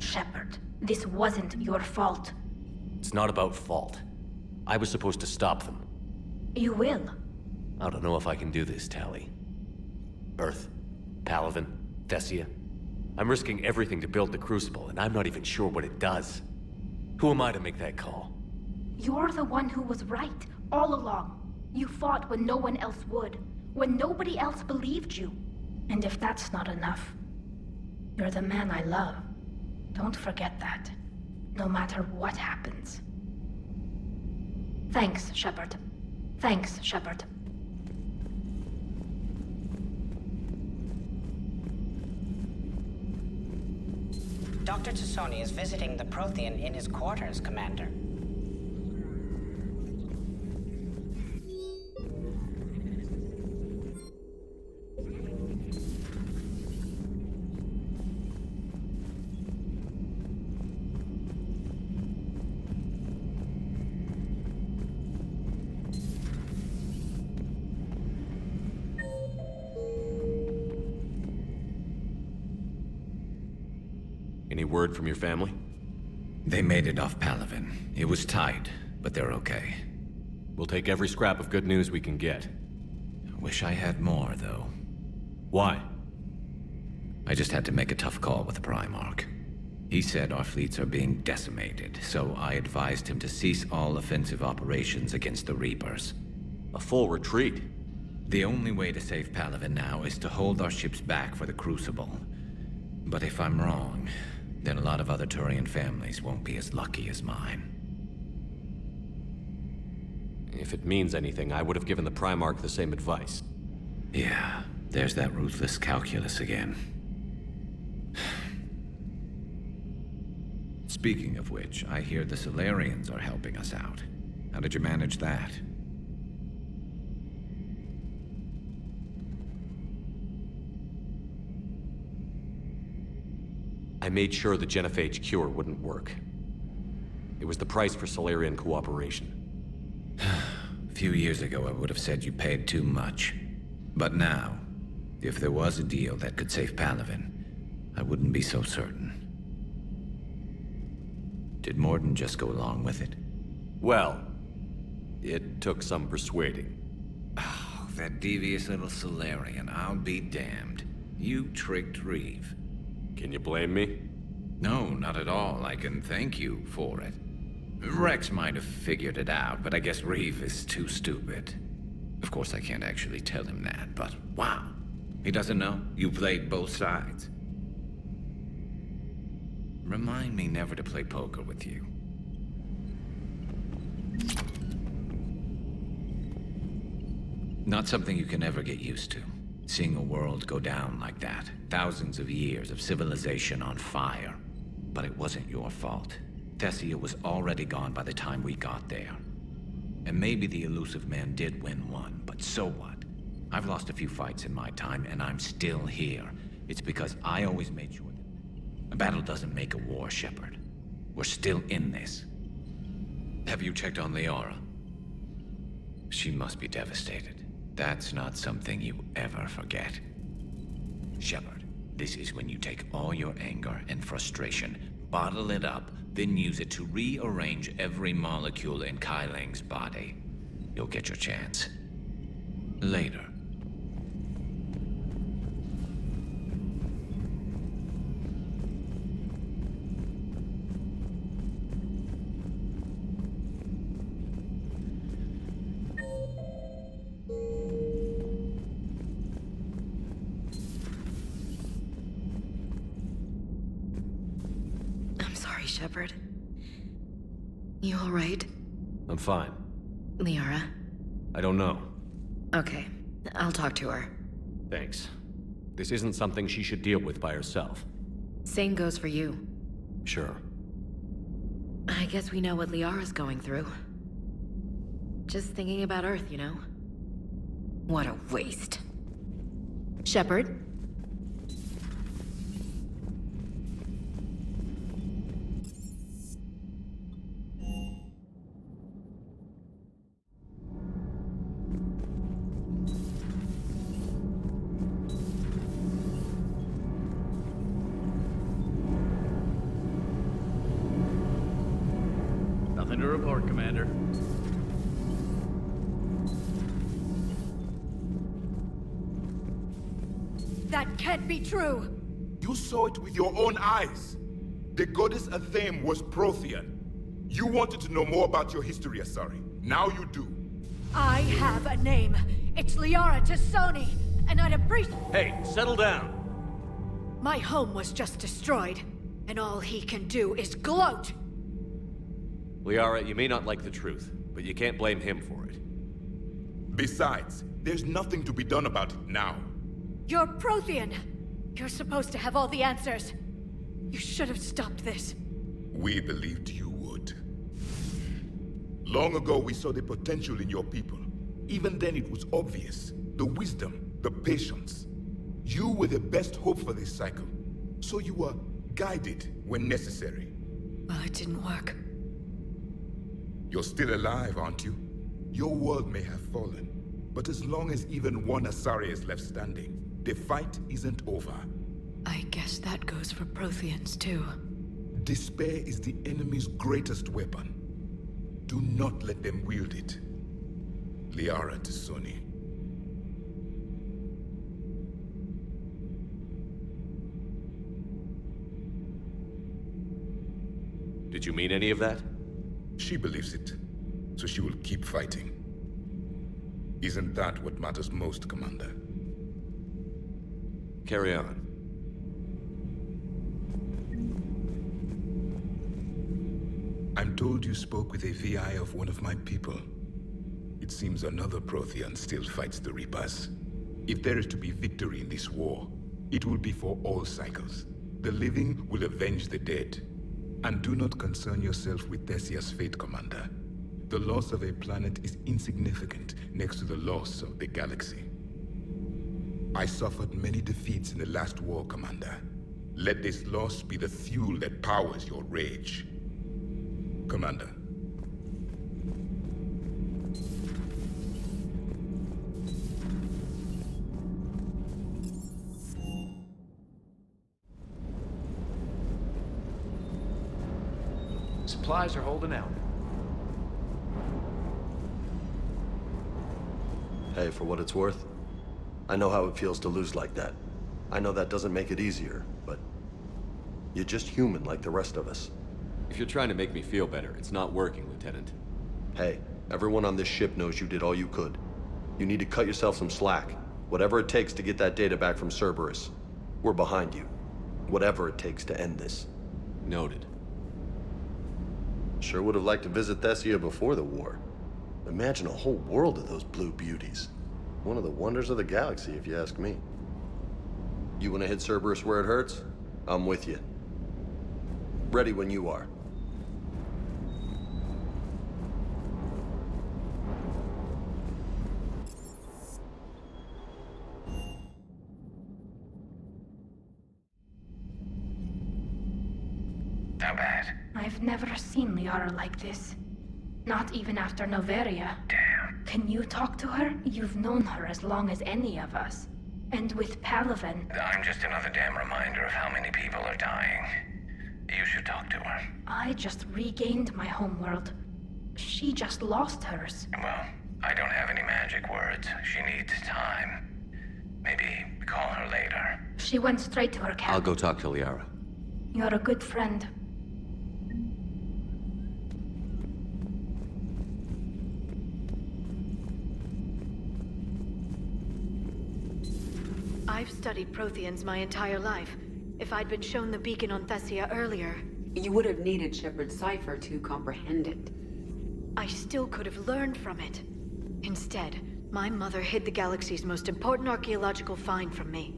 Shepard, this wasn't your fault. It's not about fault. I was supposed to stop them. You will. I don't know if I can do this, Tali. Earth, Palaven, Thessia. I'm risking everything to build the Crucible, and I'm not even sure what it does. Who am I to make that call? You're the one who was right, all along. You fought when no one else would, when nobody else believed you. And if that's not enough, you're the man I love. Don't forget that, no matter what happens. Thanks, Shepard. Thanks, Shepard. Dr. Tassoni is visiting the Prothean in his quarters, Commander. Any word from your family? They made it off Palaven. It was tight, but they're okay. We'll take every scrap of good news we can get. Wish I had more, though. Why? I just had to make a tough call with the Primarch. He said our fleets are being decimated, so I advised him to cease all offensive operations against the Reapers. A full retreat? The only way to save Palaven now is to hold our ships back for the Crucible. But if I'm wrong, then a lot of other Turian families won't be as lucky as mine. If it means anything, I would have given the Primarch the same advice. Yeah, there's that ruthless calculus again. Speaking of which, I hear the Solarians are helping us out. How did you manage that? I made sure the Genophage cure wouldn't work. It was the price for Solarian cooperation. A few years ago, I would have said you paid too much. But now, if there was a deal that could save Palaven, I wouldn't be so certain. Did Morden just go along with it? Well, it took some persuading. Oh, that devious little Solarian, I'll be damned. You tricked Reeve. Can you blame me? No, not at all. I can thank you for it. Rex might have figured it out, but I guess Reeve is too stupid. Of course, I can't actually tell him that, but wow. He doesn't know? You played both sides. Remind me never to play poker with you. Not something you can ever get used to. Seeing a world go down like that. Thousands of years of civilization on fire. But it wasn't your fault. Thessia was already gone by the time we got there. And maybe the elusive man did win one, but so what? I've lost a few fights in my time, and I'm still here. It's because I always made sure that a battle doesn't make a war, Shepard. We're still in this. Have you checked on Liara? She must be devastated. That's not something you ever forget. Shepard, this is when you take all your anger and frustration, bottle it up, then use it to rearrange every molecule in Kai Ling's body. You'll get your chance. Later. Shepard. You alright? I'm fine. Liara? I don't know. Okay, I'll talk to her. Thanks. This isn't something she should deal with by herself. Same goes for you. Sure. I guess we know what Liara's going through. Just thinking about Earth, you know? What a waste. Shepard? Nothing to report, Commander. That can't be true! You saw it with your own eyes. The goddess Athame was Prothean. You wanted to know more about your history, Asari. Now you do. I have a name. It's Liara Tassoni, and I'd appreciate— Hey, settle down! My home was just destroyed, and all he can do is gloat! Liara, you may not like the truth, but you can't blame him for it. Besides, there's nothing to be done about it now. You're Prothean! You're supposed to have all the answers. You should have stopped this. We believed you would. Long ago, we saw the potential in your people. Even then, it was obvious. The wisdom, the patience. You were the best hope for this cycle. So you were guided when necessary. Well, it didn't work. You're still alive, aren't you? Your world may have fallen, but as long as even one Asari is left standing, the fight isn't over. I guess that goes for Protheans, too. Despair is the enemy's greatest weapon. Do not let them wield it. Liara Tassoni. Did you mean any of that? She believes it, so she will keep fighting. Isn't that what matters most, Commander? Carry on. I'm told you spoke with a VI of one of my people. It seems another Prothean still fights the Reapers. If there is to be victory in this war, it will be for all cycles. The living will avenge the dead. And do not concern yourself with Thessia's fate, Commander. The loss of a planet is insignificant next to the loss of the galaxy. I suffered many defeats in the last war, Commander. Let this loss be the fuel that powers your rage. Commander. Supplies are holding out. Hey, for what it's worth, I know how it feels to lose like that. I know that doesn't make it easier, but you're just human like the rest of us. If you're trying to make me feel better, it's not working, Lieutenant. Hey, everyone on this ship knows you did all you could. You need to cut yourself some slack. Whatever it takes to get that data back from Cerberus. We're behind you. Whatever it takes to end this. Noted. Sure would have liked to visit Thessia before the war. Imagine a whole world of those blue beauties. One of the wonders of the galaxy, if you ask me. You want to hit Cerberus where it hurts? I'm with you. Ready when you are. How bad? I've never seen Liara like this. Not even after Noveria. Damn. Can you talk to her? You've known her as long as any of us. And with Palaven. I'm just another damn reminder of how many people are dying. You should talk to her. I just regained my homeworld. She just lost hers. Well, I don't have any magic words. She needs time. Maybe call her later. She went straight to her cabin. I'll go talk to Liara. You're a good friend. I've studied Protheans my entire life. If I'd been shown the beacon on Thessia earlier, You would have needed Shepard's cipher to comprehend it. I still could have learned from it. Instead, my mother hid the galaxy's most important archaeological find from me.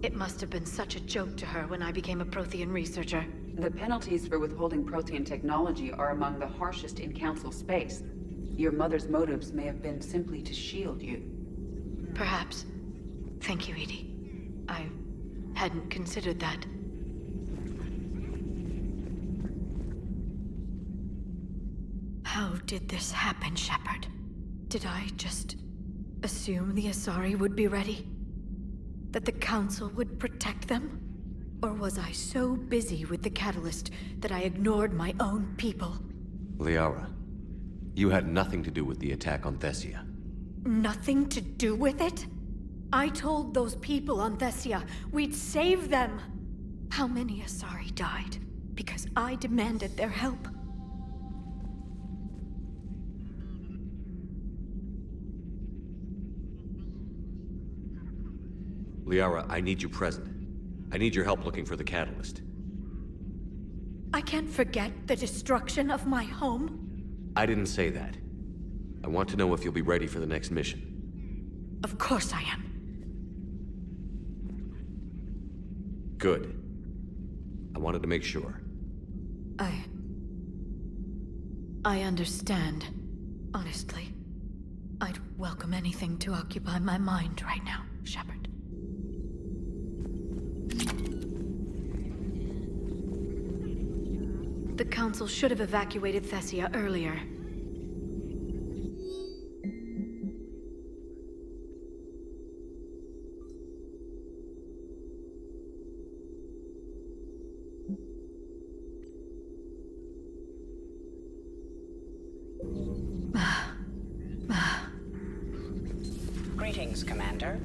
It must have been such a joke to her when I became a Prothean researcher. The penalties for withholding Prothean technology are among the harshest in Council space. Your mother's motives may have been simply to shield you. Perhaps. Thank you, Edie. I hadn't considered that. How did this happen, Shepard? Did I just assume the Asari would be ready? That the Council would protect them? Or was I so busy with the Catalyst that I ignored my own people? Liara, you had nothing to do with the attack on Thessia. Nothing to do with it? I told those people on Thessia we'd save them. How many Asari died because I demanded their help? Liara, I need you present. I need your help looking for the catalyst. I can't forget the destruction of my home. I didn't say that. I want to know if you'll be ready for the next mission. Of course I am. Good. I wanted to make sure. I understand. Honestly, I'd welcome anything to occupy my mind right now, Shepard. The Council should have evacuated Thessia earlier. Greetings, Commander.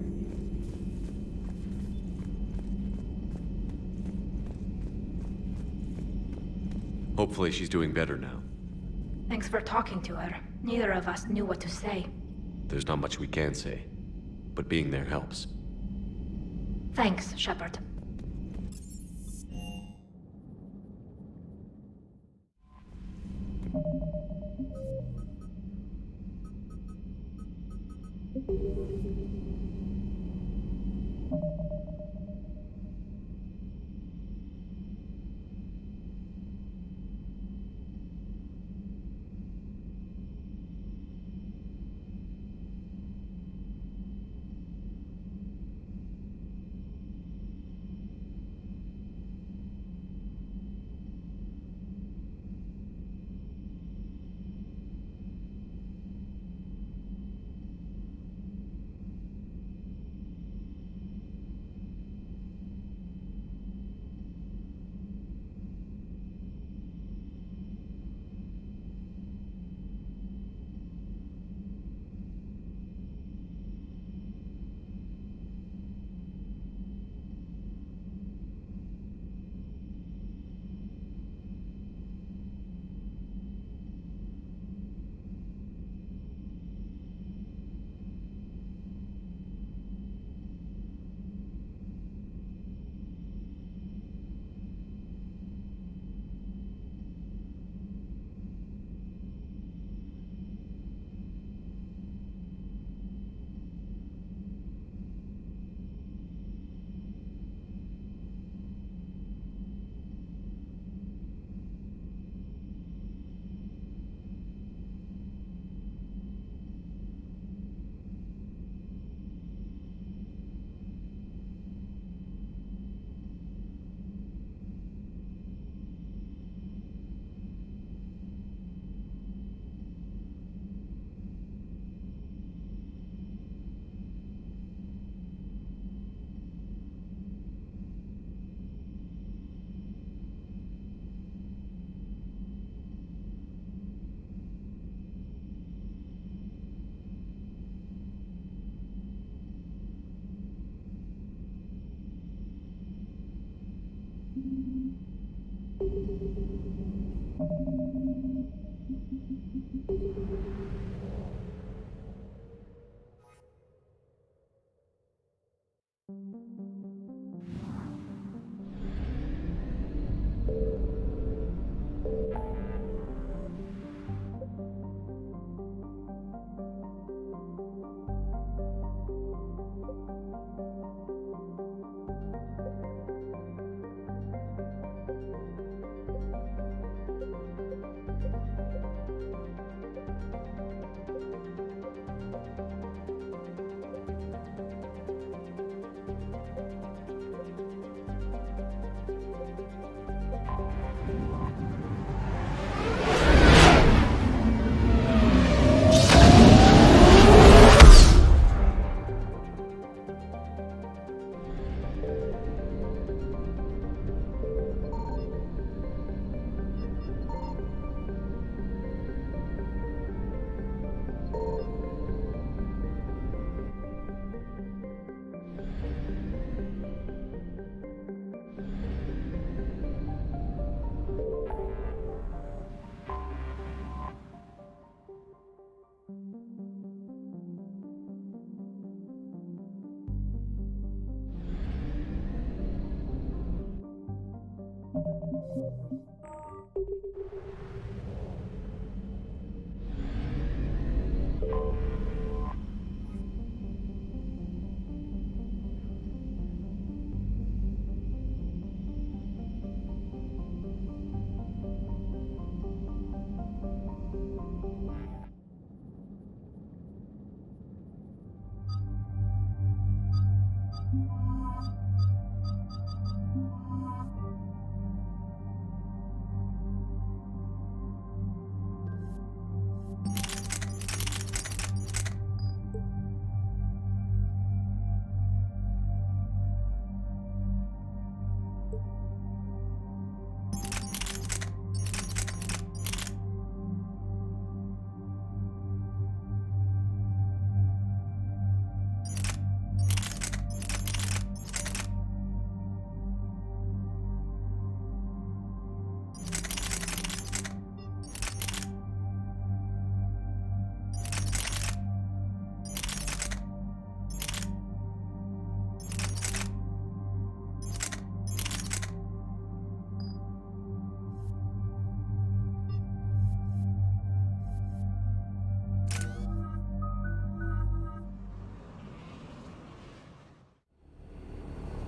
Hopefully she's doing better now. Thanks for talking to her. Neither of us knew what to say. There's not much we can say, but being there helps. Thanks, Shepard.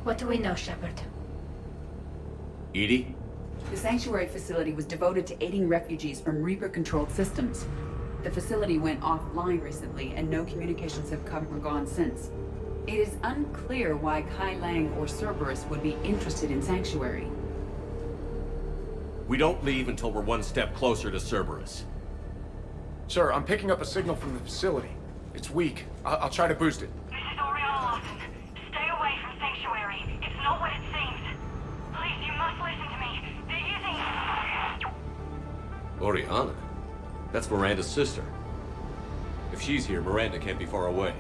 What do we know, Shepard? Edie? The Sanctuary facility was devoted to aiding refugees from Reaper-controlled systems. The facility went offline recently, and no communications have come or gone since. It is unclear why Kai Lang or Cerberus would be interested in Sanctuary. We don't leave until we're one step closer to Cerberus. Sir, I'm picking up a signal from the facility. It's weak. I'll try to boost it. This is Oriana Lawson. Stay away from Sanctuary. It's not what it seems. Please, you must listen to me. They're using... Oriana? That's Miranda's sister. If she's here, Miranda can't be far away.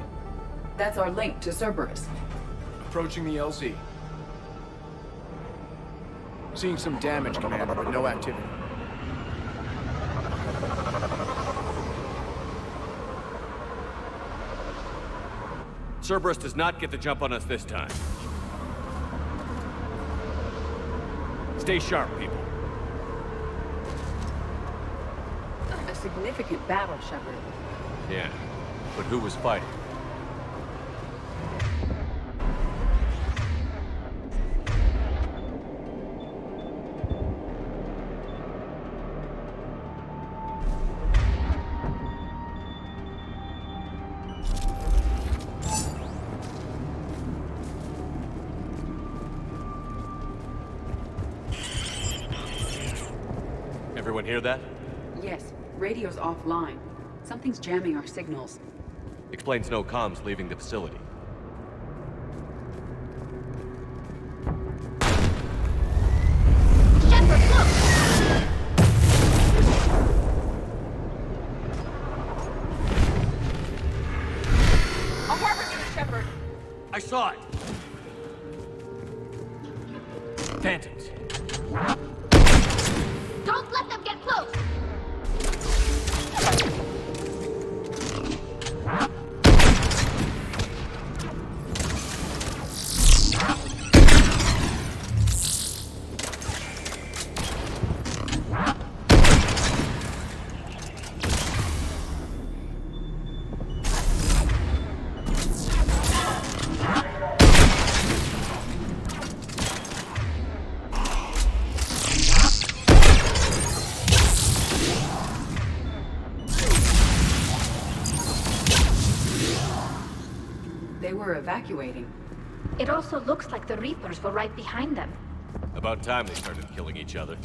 That's our link to Cerberus. Approaching the LZ. Seeing some damage, Commander, but no activity. Cerberus does not get the jump on us this time. Stay sharp, people. A significant battle, Shepard. Yeah, but who was fighting? Everyone hear that? Yes, radio's offline. Something's jamming our signals. Explains no comms leaving the facility. Shepard, look! I'll work with you, Shepard. I saw it! Phantoms. Don't let them get close! They were evacuating. It also looks like the Reapers were right behind them. About time they started killing each other.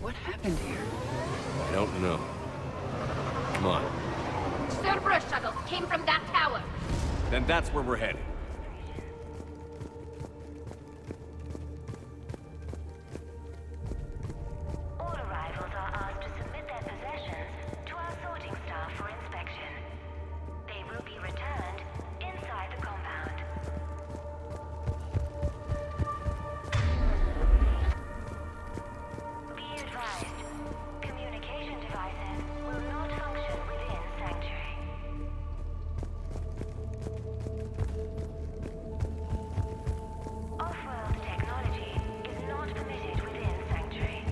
What happened here? I don't know. Come on. Cerberus shuttles came from that tower. Then that's where we're headed. All arrivals are asked to submit their possessions to our sorting staff for inspection. They will be returned inside the compound. Be advised, communication devices will not function within Sanctuary. Off-world technology is not permitted within Sanctuary.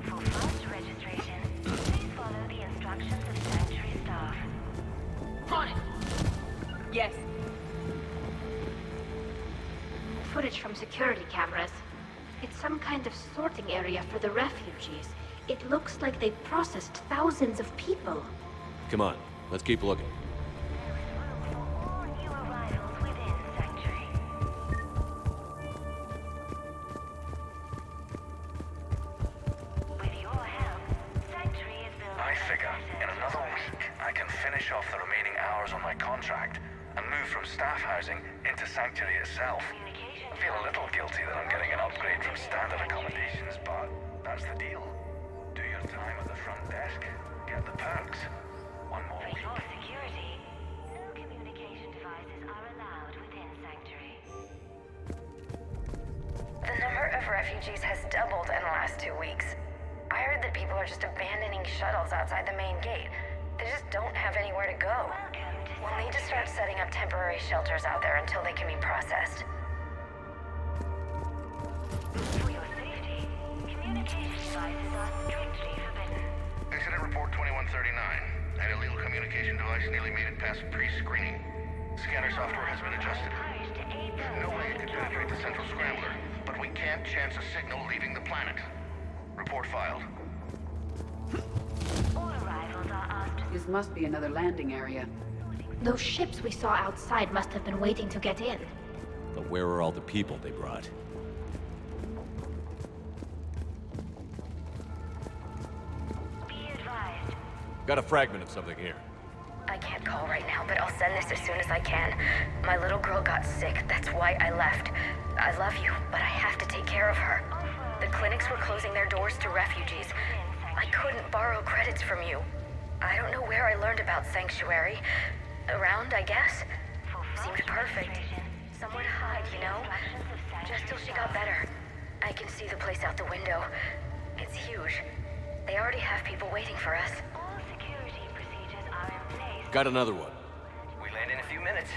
For fast registration, please follow the instructions of Sanctuary staff. On it! Yes. Footage from security cameras. It's some kind of sorting area for the refugees. It looks like they processed thousands of people. Come on, let's keep looking. All new arrivals within Sanctuary. With your help, Sanctuary is building... I figure in another week I can finish off the remaining hours on my contract and move from staff housing into Sanctuary itself. feel a little guilty that I'm getting an upgrade from standard accommodations, but that's the deal. Do your time at the front desk, get the perks. One more week. For your security, no communication devices are allowed within Sanctuary. The number of refugees has doubled in the last 2 weeks. I heard that people are just abandoning shuttles outside the main gate. They just don't have anywhere to go. We'll need to start setting up temporary shelters out there until they can be processed. For your safety, communication devices are strictly forbidden. Incident report 2139. An illegal communication device nearly made it past pre-screening. Scanner software has been adjusted. There's no way it could penetrate the central scrambler, but we can't chance a signal leaving the planet. Report filed. All arrivals are asked. This must be another landing area. Those ships we saw outside must have been waiting to get in. But where are all the people they brought? Be advised. Got a fragment of something here. I can't call right now, but I'll send this as soon as I can. My little girl got sick, that's why I left. I love you, but I have to take care of her. The clinics were closing their doors to refugees. I couldn't borrow credits from you. I don't know where I learned about Sanctuary. Around, I guess. Seemed perfect. Somewhere to hide, you know? Just till she got better. I can see the place out the window. It's huge. They already have people waiting for us. All security procedures are in place. Got another one. We land in a few minutes.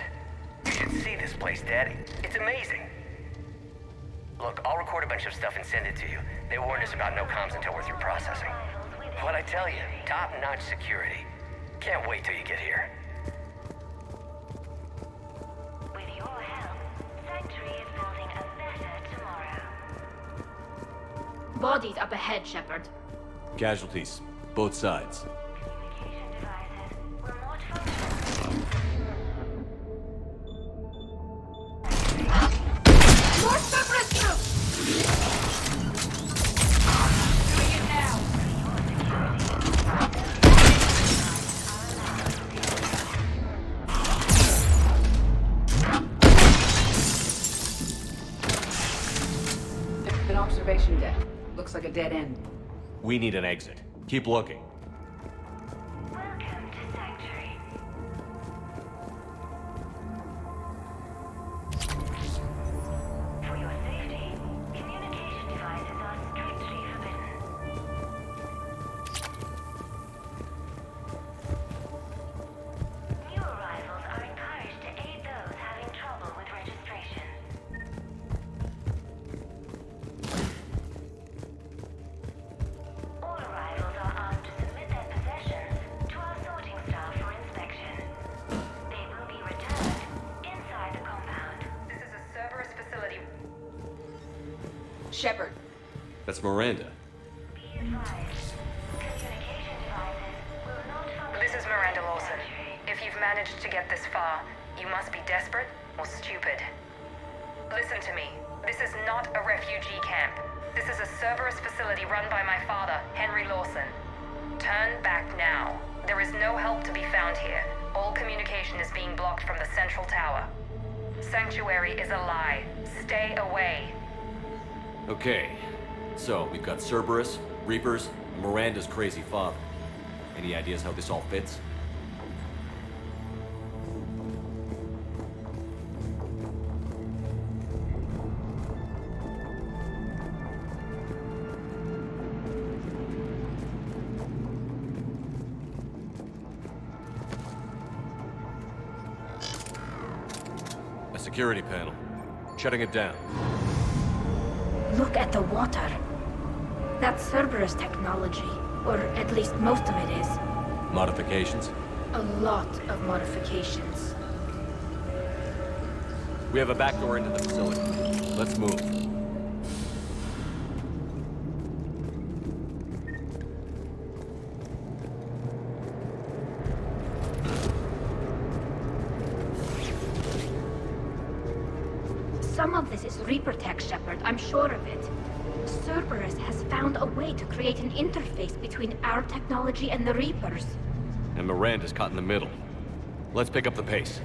You should see this place, Daddy. It's amazing. Look, I'll record a bunch of stuff and send it to you. They warned us about no comms until we're through processing. What I tell you, top-notch security. Can't wait till you get here. With your help, Sanctuary is building a better tomorrow. Bodies up ahead, Shepard. Casualties. Both sides. Communication devices will not function. More separate troops! Doing it now! An observation deck. Looks like a dead end. We need an exit. Keep looking. Welcome to Sanctuary. For your safety, communication devices are strictly forbidden. New arrivals are encouraged to aid those having trouble with registration. All arrivals are asked to submit their possessions to our sorting staff for inspection. They will be returned inside the compound. This is a Cerberus facility. Shepard. That's Miranda. Be advised, communication devices will not function. This is Miranda Lawson. If you've managed to get this far, you must be desperate or stupid. Listen to me. This is not a refugee camp. This is a Cerberus facility run by my father, Henry Lawson. Turn back now. There is no help to be found here. All communication is being blocked from the central tower. Sanctuary is a lie. Stay away. Okay. So, we've got Cerberus, Reapers, and Miranda's crazy father. Any ideas how this all fits? A security panel. Shutting it down. Look at the water. That's Cerberus technology, or at least most of it is. Modifications? A lot of modifications. We have a back door into the facility. Let's move. Some of this is Reaper tech, Shepard. I'm sure of it. Cerberus has found a way to create an interface between our technology and the Reapers. And Miranda's caught in the middle. Let's pick up the pace.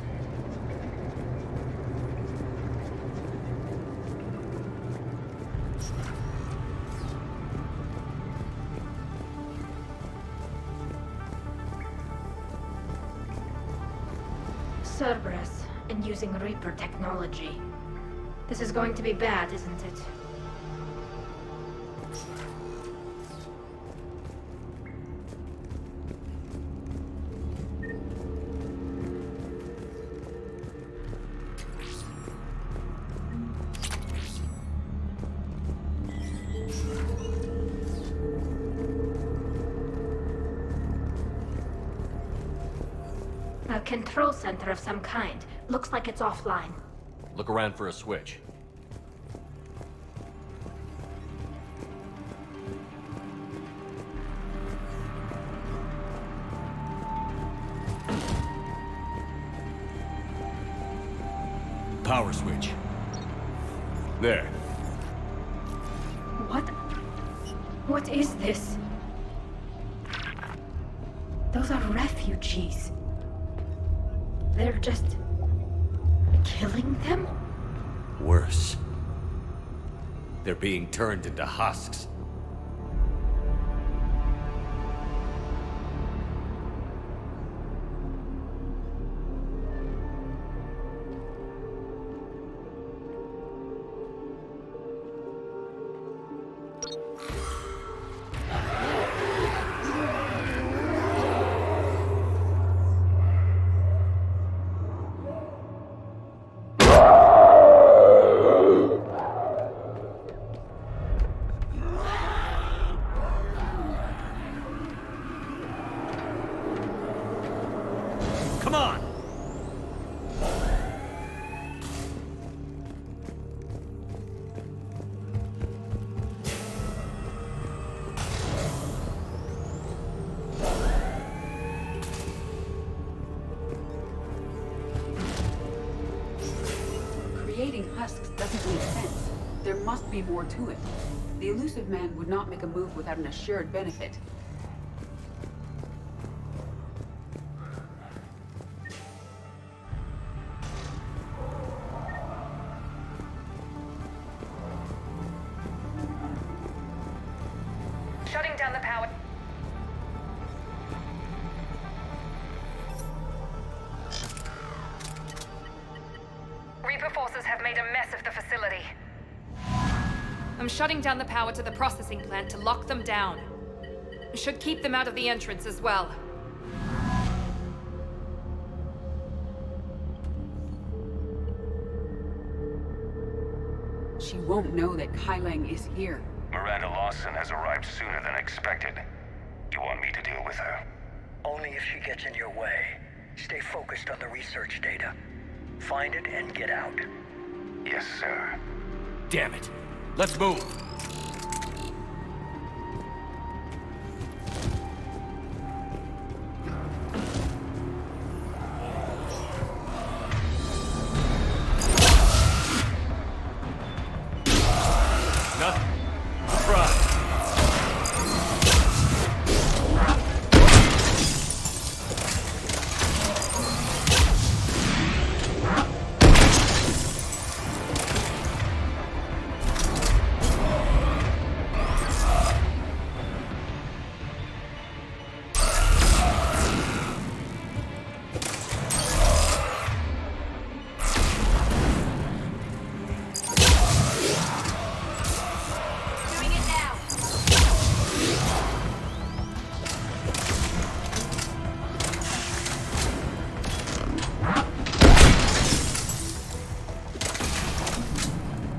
Cerberus, and using Reaper technology. This is going to be bad, isn't it? A control center of some kind. Looks like it's offline. Look around for a switch. Power switch. There. What? What is this? Those are refugees. They're just... killing them? Worse. They're being turned into husks. Come on! Creating husks doesn't make sense. There must be more to it. The elusive man would not make a move without an assured benefit. Shutting down the power. Reaper forces have made a mess of the facility. I'm shutting down the power to the processing plant to lock them down. Should keep them out of the entrance as well. She won't know that Kailang is here. Miranda Lawson has arrived sooner than expected. You want me to deal with her? Only if she gets in your way. Stay focused on the research data. Find it and get out. Yes, sir. Damn it! Let's move! Nothing. Surprise!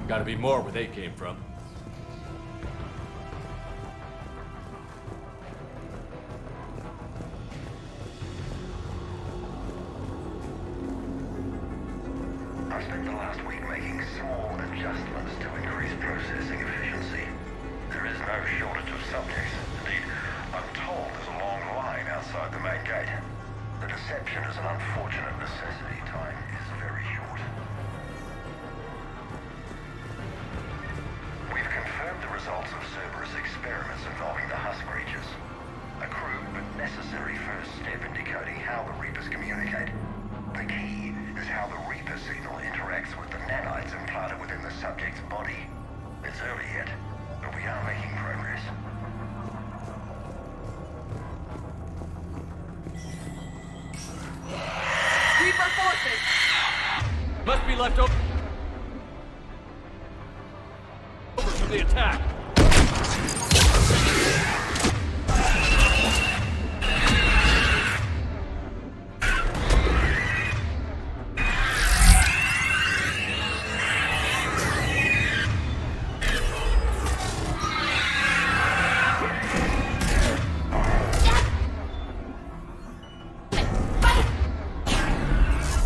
Gotta be more where they came from. I spent the last week making small adjustments to increase processing efficiency. There is no shortage of subjects. Indeed, I'm told there's a long line outside the main gate. The deception is an unfortunate necessity. Time is very short. We've confirmed the results of Cerberus experiments involving the husk creatures. A crude but necessary first step in decoding how the Reapers communicate. The key is how the Reaper signal interacts with the nanites implanted within the subject's body. It's early yet, but we are making progress. Reaper forces! left over from the attack.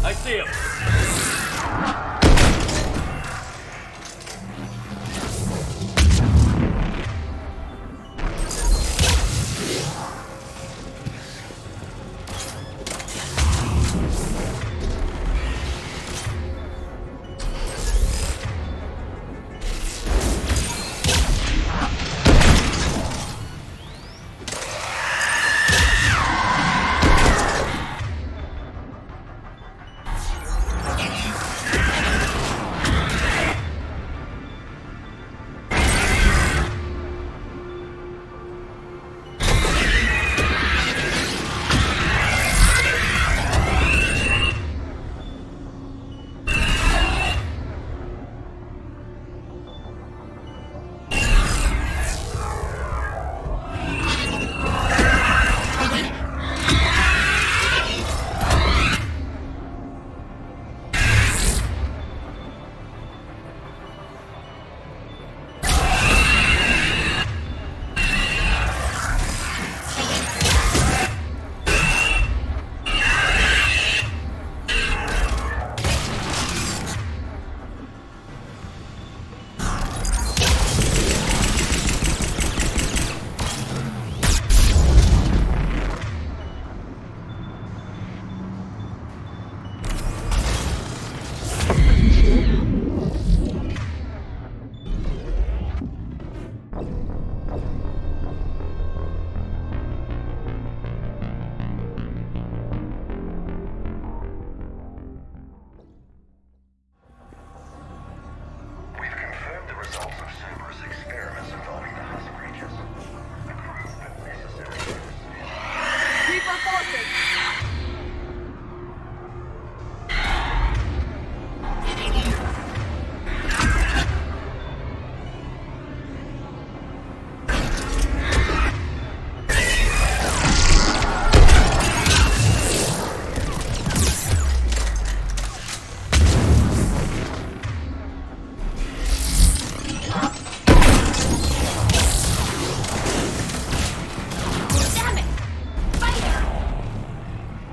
I see him.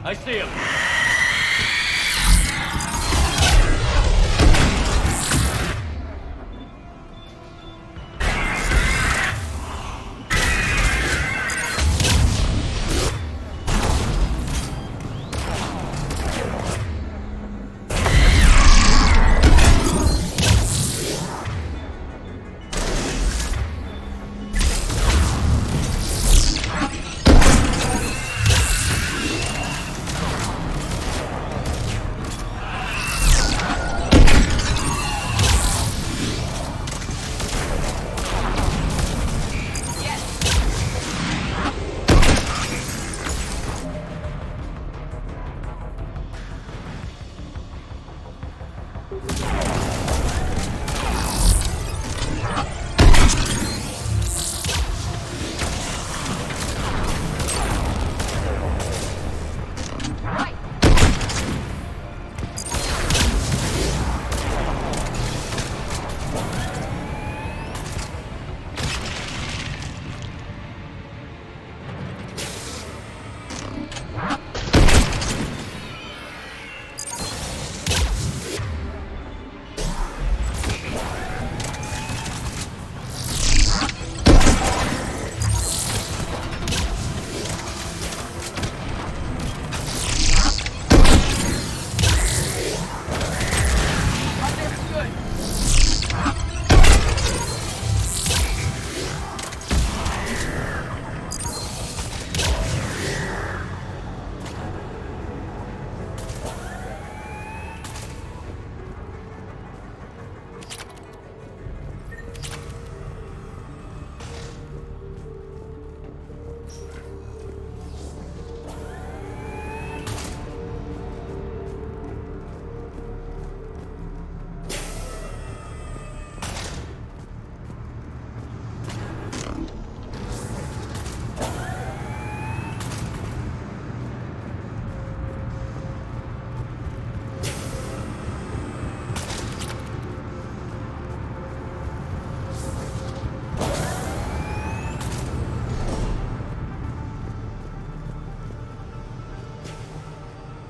I see him.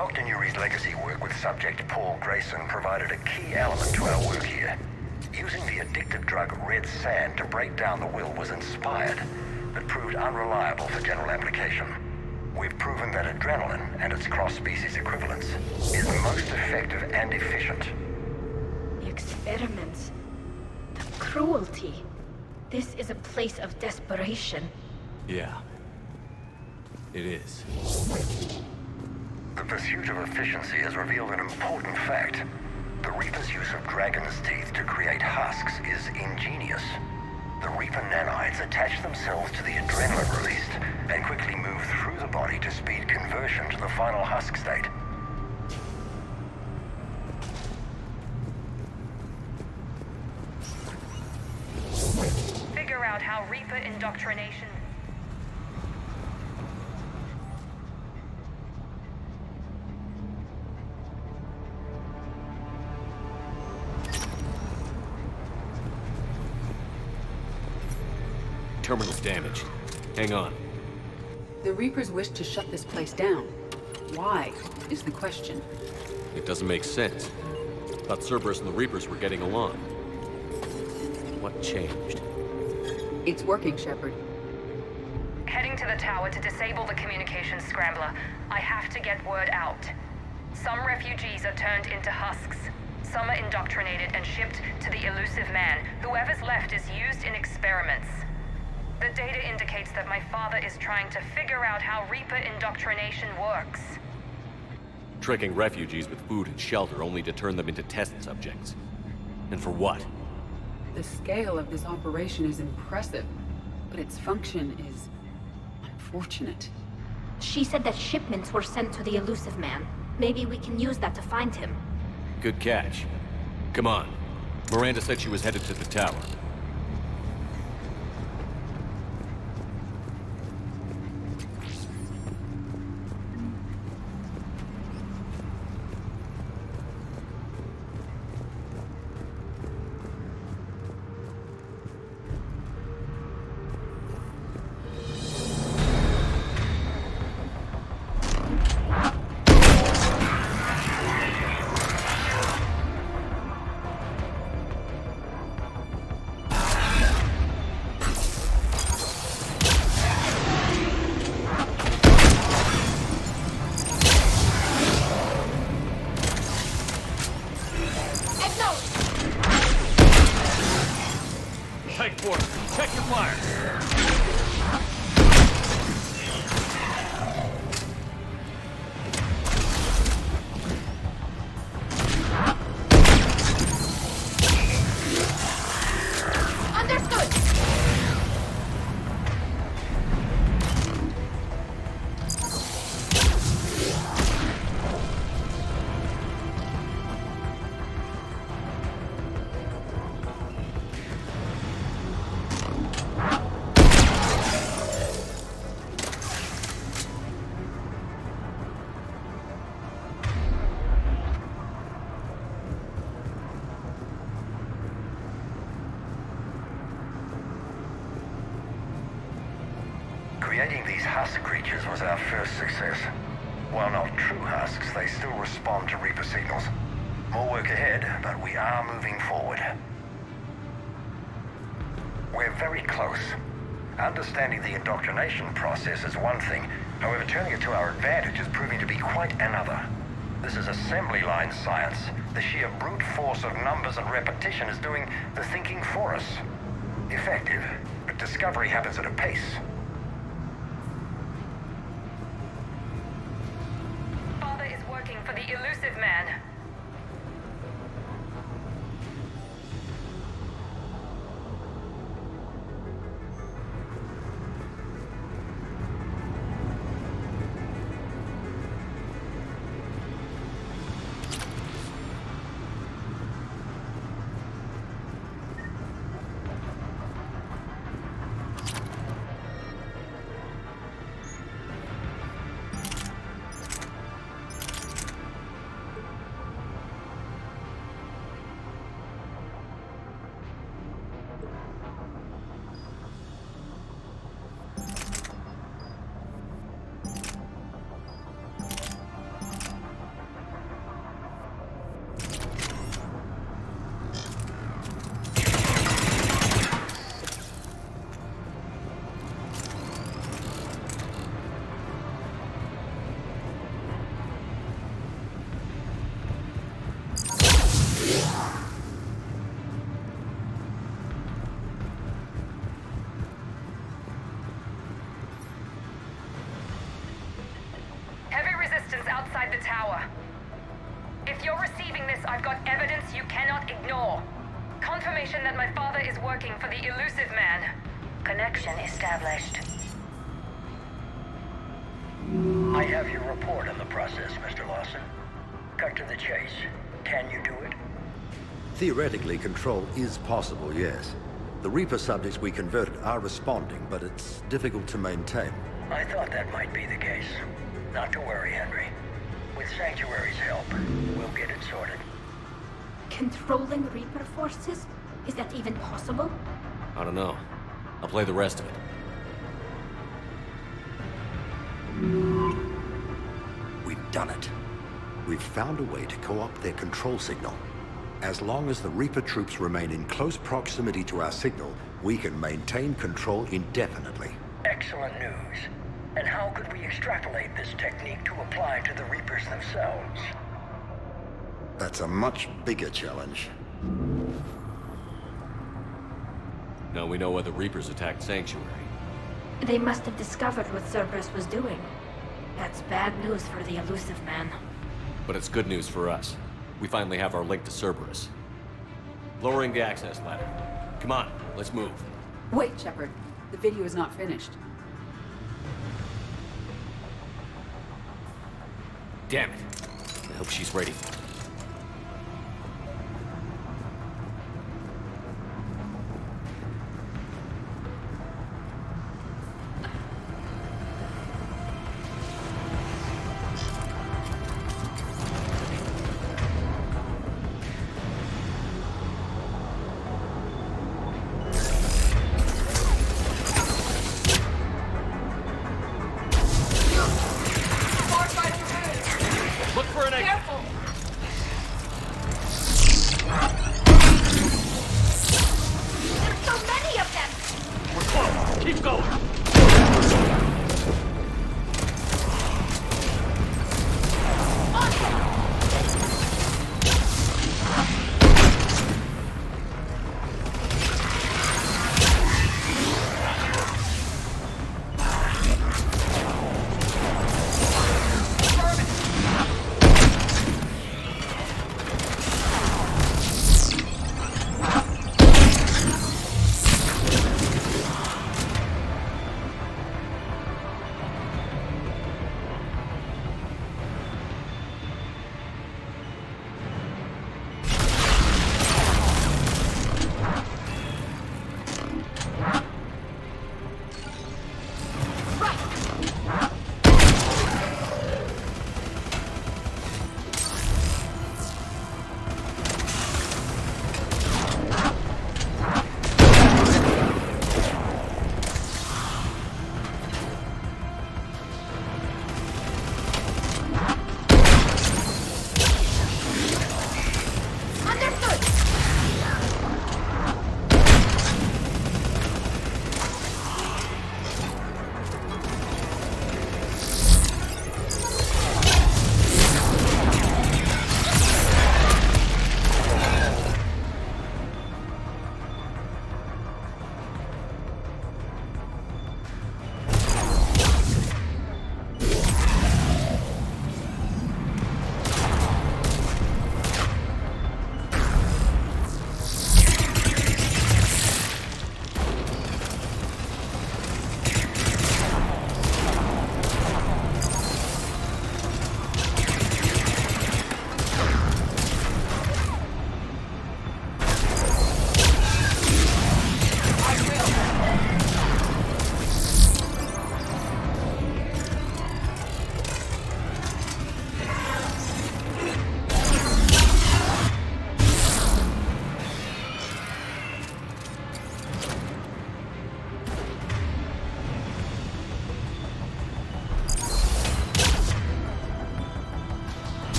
Dr. Nuri's legacy work with subject Paul Grayson provided a key element to our work here. Using the addictive drug red sand to break down the will was inspired, but proved unreliable for general application. We've proven that adrenaline and its cross-species equivalents is most effective and efficient. The experiments. The cruelty. This is a place of desperation. Yeah. It is. The pursuit of efficiency has revealed an important fact. The Reaper's use of dragon's teeth to create husks is ingenious. The Reaper nanites attach themselves to the adrenaline released and quickly move through the body to speed conversion to the final husk state. Figure out how Reaper indoctrination... Terminal's damaged. Hang on. The Reapers wish to shut this place down. Why, is the question. It doesn't make sense. Thought Cerberus and the Reapers were getting along. What changed? It's working, Shepard. Heading to the tower to disable the communications scrambler. I have to get word out. Some refugees are turned into husks. Some are indoctrinated and shipped to the elusive man. Whoever's left is used in experiments. The data indicates that my father is trying to figure out how Reaper indoctrination works. Tricking refugees with food and shelter only to turn them into test subjects. And for what? The scale of this operation is impressive, but its function is unfortunate. She said that shipments were sent to the elusive man. Maybe we can use that to find him. Good catch. Come on. Miranda said she was headed to the tower. Creating these husk creatures was our first success. While not true husks, they still respond to Reaper signals. More work ahead, but we are moving forward. We're very close. Understanding the indoctrination process is one thing. However, turning it to our advantage is proving to be quite another. This is assembly line science. The sheer brute force of numbers and repetition is doing the thinking for us. Effective, but discovery happens at a pace. Father is working for the elusive man. outside the tower. If you're receiving this, I've got evidence you cannot ignore. Confirmation that my father is working for the elusive man. Connection established. I have your report on the process, Mr. Lawson. Cut to the chase. Can you do it? Theoretically, control is possible, yes. The Reaper subjects we converted are responding, but it's difficult to maintain. I thought that might be the case. Not to worry, Henry. With Sanctuary's help, we'll get it sorted. Controlling Reaper forces? Is that even possible? I don't know. I'll play the rest of it. We've done it. We've found a way to co-opt their control signal. As long as the Reaper troops remain in close proximity to our signal, we can maintain control indefinitely. Excellent news. And how could we extrapolate this technique to apply to the Reapers themselves? That's a much bigger challenge. Now we know why the Reapers attacked Sanctuary. They must have discovered what Cerberus was doing. That's bad news for the elusive man. But it's good news for us. We finally have our link to Cerberus. Lowering the access ladder. Come on, let's move. Wait, Shepard. The video is not finished. Damn it. I hope she's ready for it. Look for an exit. Careful! There's so many of them! We're close. Keep going.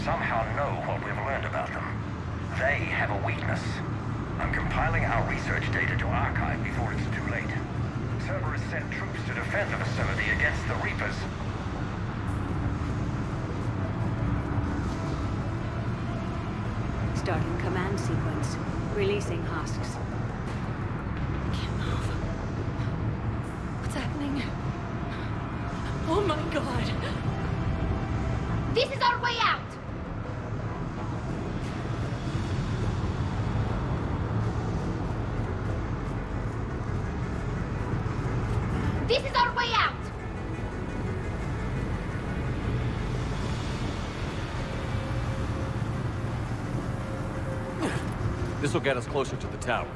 somehow know what we've learned about them. They have a weakness. I'm compiling our research data to archive before it's too late. Cerberus sent troops to defend the facility against the Reapers. Starting command sequence. Releasing husks. Can't move. What's happening? Oh my god. This is our way out! This is our way out! This'll get us closer to the tower.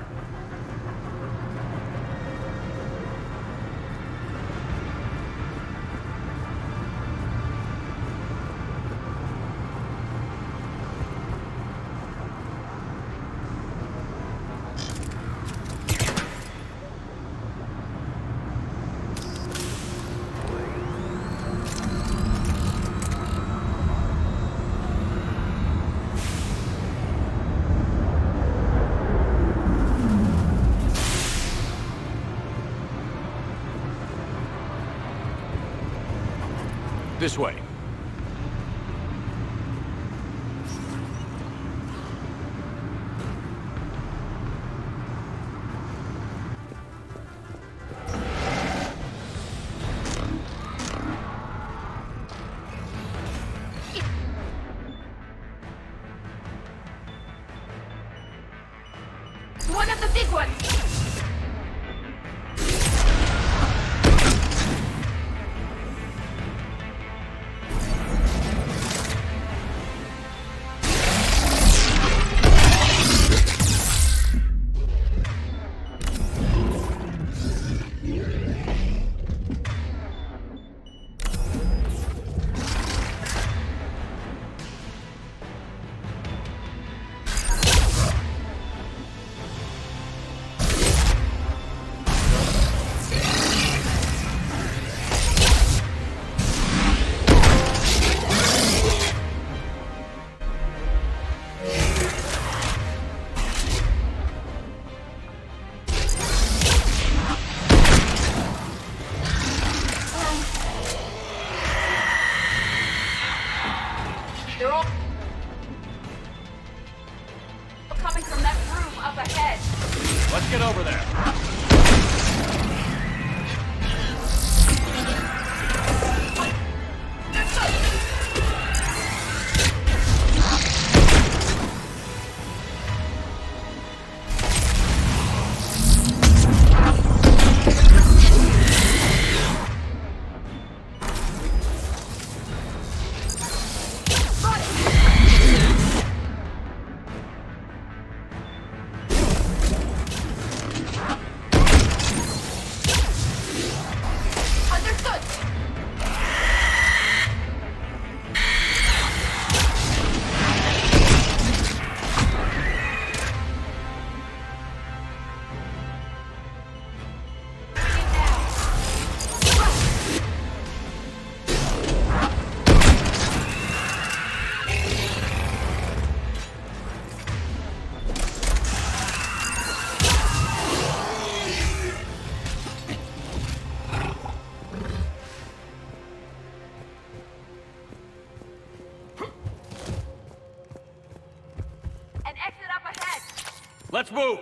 This way. One of the big ones! They're all coming from that room up ahead. Let's get over there. Let's move!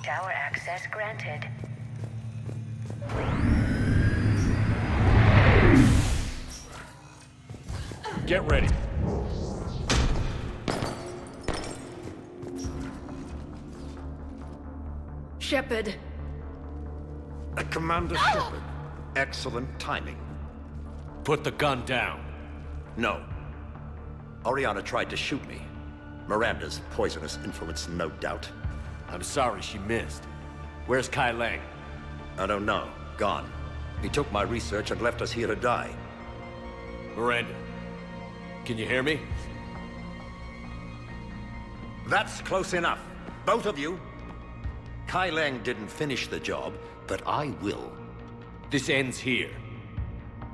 Tower access granted. Get ready. Shepard. Commander Shepard. Excellent timing. Put the gun down. No. Oriana tried to shoot me. Miranda's poisonous influence, no doubt. I'm sorry she missed. Where's Kai Lang? I don't know. Gone. He took my research and left us here to die. Miranda, can you hear me? That's close enough. Both of you. Kai Lang didn't finish the job, but I will. This ends here.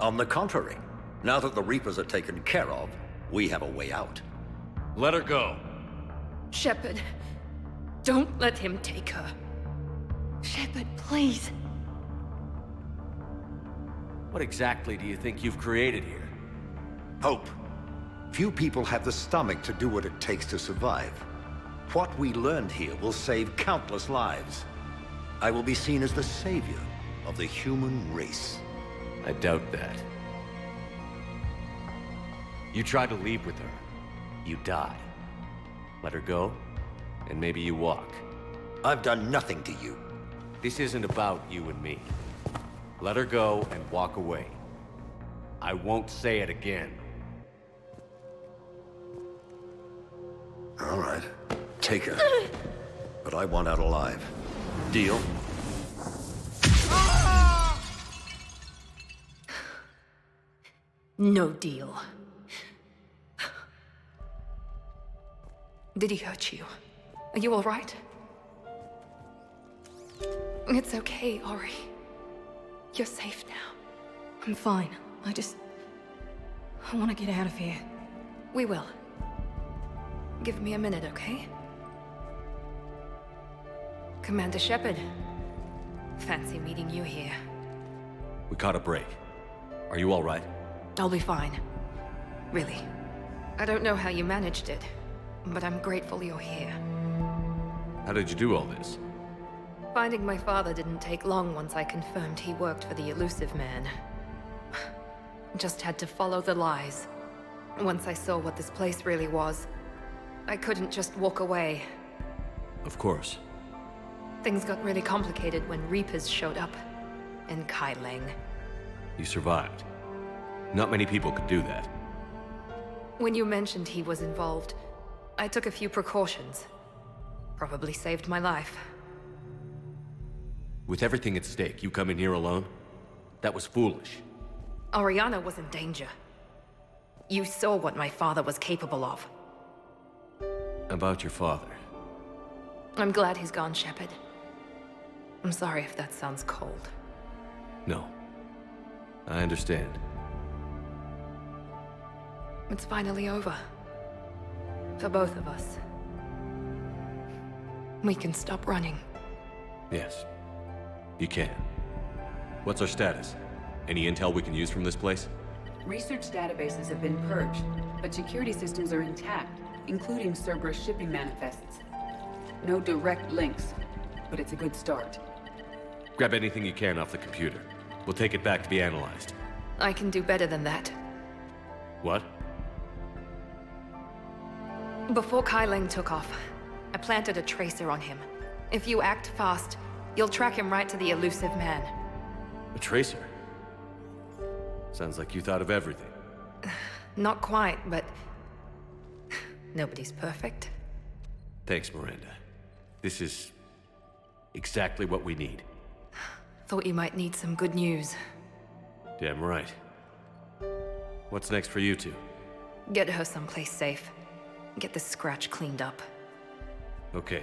On the contrary, now that the Reapers are taken care of, we have a way out. Let her go. Shepard, don't let him take her. Shepard, please. What exactly do you think you've created here? Hope. Few people have the stomach to do what it takes to survive. What we learned here will save countless lives. I will be seen as the savior of the human race. I doubt that. You try to leave with her, you die. Let her go, and maybe you walk. I've done nothing to you. This isn't about you and me. Let her go and walk away. I won't say it again. All right. Take her. But I want out alive. Deal? No deal. Did he hurt you? Are you all right? It's okay, Ori. You're safe now. I'm fine. I want to get out of here. We will. Give me a minute, okay? Commander Shepard. Fancy meeting you here. We caught a break. Are you all right? I'll be fine. Really. I don't know how you managed it, but I'm grateful you're here. How did you do all this? Finding my father didn't take long once I confirmed he worked for the Elusive Man. Just had to follow the lies. Once I saw what this place really was, I couldn't just walk away. Of course. Things got really complicated when Reapers showed up. And Kai Lang. You survived. Not many people could do that. When you mentioned he was involved, I took a few precautions. Probably saved my life. With everything at stake, you come in here alone? That was foolish. Oriana was in danger. You saw what my father was capable of. About your father. I'm glad he's gone, Shepard. I'm sorry if that sounds cold. No. I understand. It's finally over. For both of us. We can stop running. Yes. You can. What's our status? Any intel we can use from this place? Research databases have been purged, but security systems are intact, including Cerberus shipping manifests. No direct links, but it's a good start. Grab anything you can off the computer. We'll take it back to be analyzed. I can do better than that. What? Before Kai Lang took off, I planted a tracer on him. If you act fast, you'll track him right to the Elusive Man. A tracer? Sounds like you thought of everything. Not quite, but... nobody's perfect. Thanks, Miranda. This is... exactly what we need. Thought you might need some good news. Damn right. What's next for you two? Get her someplace safe. Get this scratch cleaned up. Okay.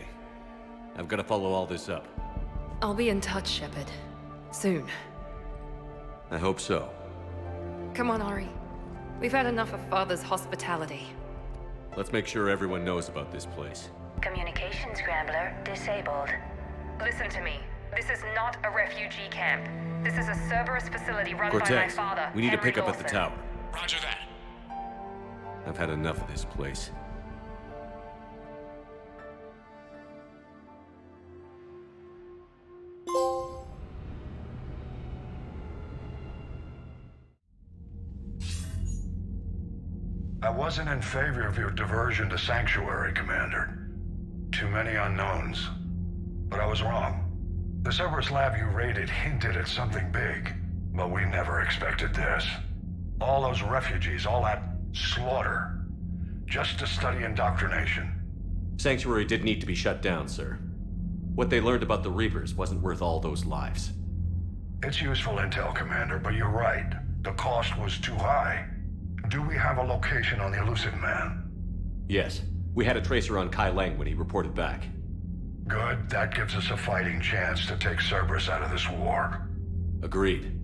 I've got to follow all this up. I'll be in touch, Shepard. Soon. I hope so. Come on, Ori. We've had enough of Father's hospitality. Let's make sure everyone knows about this place. Communication scrambler disabled. Listen to me. This is not a refugee camp. This is a Cerberus facility run by my Cortez, father, we need to Henry pick up at the Lawson. tower. Roger that. I've had enough of this place. wasn't in favor of your diversion to Sanctuary, Commander. Too many unknowns. But I was wrong. The Cerberus lab you raided hinted at something big, but we never expected this. All those refugees, all that slaughter, just to study indoctrination. Sanctuary did need to be shut down, sir. What they learned about the Reapers wasn't worth all those lives. It's useful intel, Commander, but you're right. The cost was too high. Do we have a location on the elusive man? Yes. We had a tracer on Kai Lang when he reported back. Good. That gives us a fighting chance to take Cerberus out of this war. Agreed.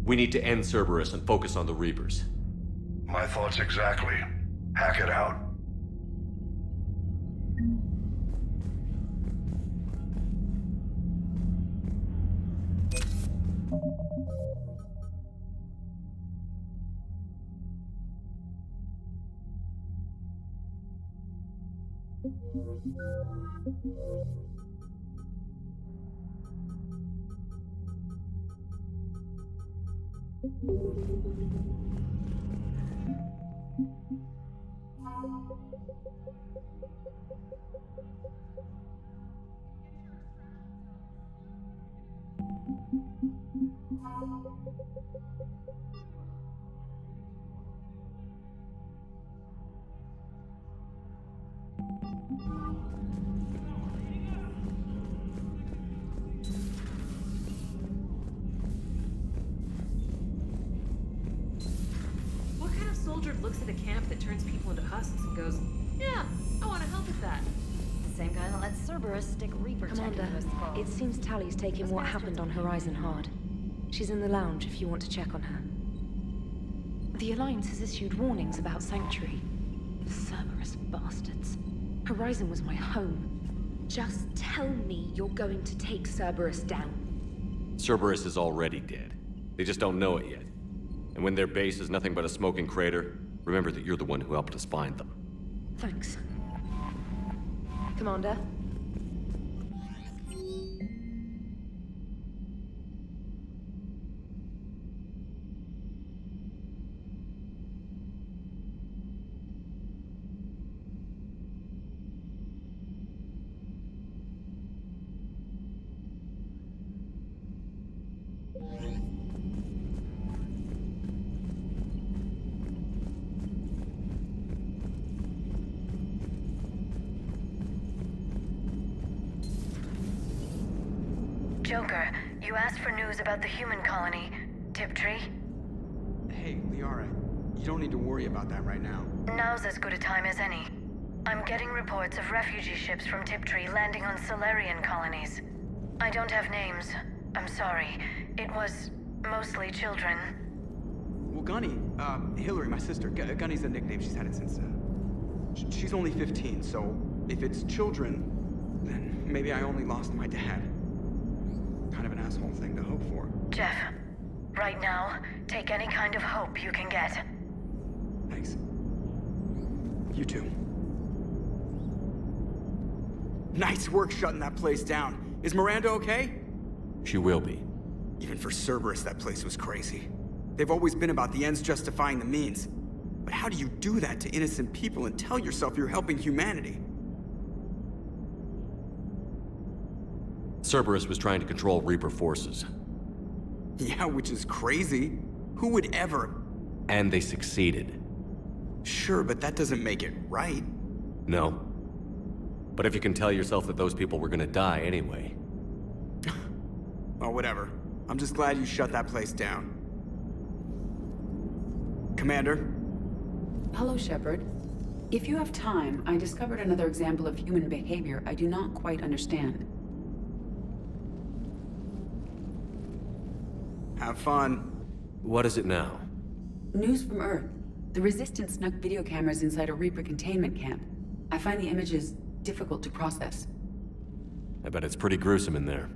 We need to end Cerberus and focus on the Reapers. My thoughts exactly. Hack it out. What kind of soldier looks at a camp that turns people into husks and goes, yeah, I want to help with that? The same guy that lets Cerberus stick Reaper tech Commander, into his skull. it seems Tally's taking what happened on Horizon hard. She's in the lounge if you want to check on her. The Alliance has issued warnings about Sanctuary. Cerberus bastards. Horizon was my home. Just tell me you're going to take Cerberus down. Cerberus is already dead. They just don't know it yet. And when their base is nothing but a smoking crater, remember that you're the one who helped us find them. Thanks. Commander? Joker, you asked for news about the human colony, Tiptree. Hey, Liara, you don't need to worry about that right now. Now's as good a time as any. I'm getting reports of refugee ships from Tiptree landing on Solarian colonies. I don't have names. I'm sorry. It was mostly children. Well, Gunny, Hillary, my sister, Gunny's a nickname. She's had it since, she's only 15, so if it's children, then maybe I only lost my dad. Kind of an asshole thing to hope for. Jeff, right now, take any kind of hope you can get. Thanks. You too. Nice work shutting that place down. Is Miranda okay? She will be. Even for Cerberus, that place was crazy. They've always been about the ends justifying the means. But how do you do that to innocent people and tell yourself you're helping humanity? Cerberus was trying to control Reaper forces. Yeah, which is crazy. Who would ever? And they succeeded. Sure, but that doesn't make it right. No. But if you can tell yourself that those people were gonna die anyway. Well, whatever. I'm just glad you shut that place down. Commander? Hello, Shepard. If you have time, I discovered another example of human behavior I do not quite understand. Have fun. What is it now? News from Earth. The Resistance snuck video cameras inside a Reaper containment camp. I find the images difficult to process. I bet it's pretty gruesome in there.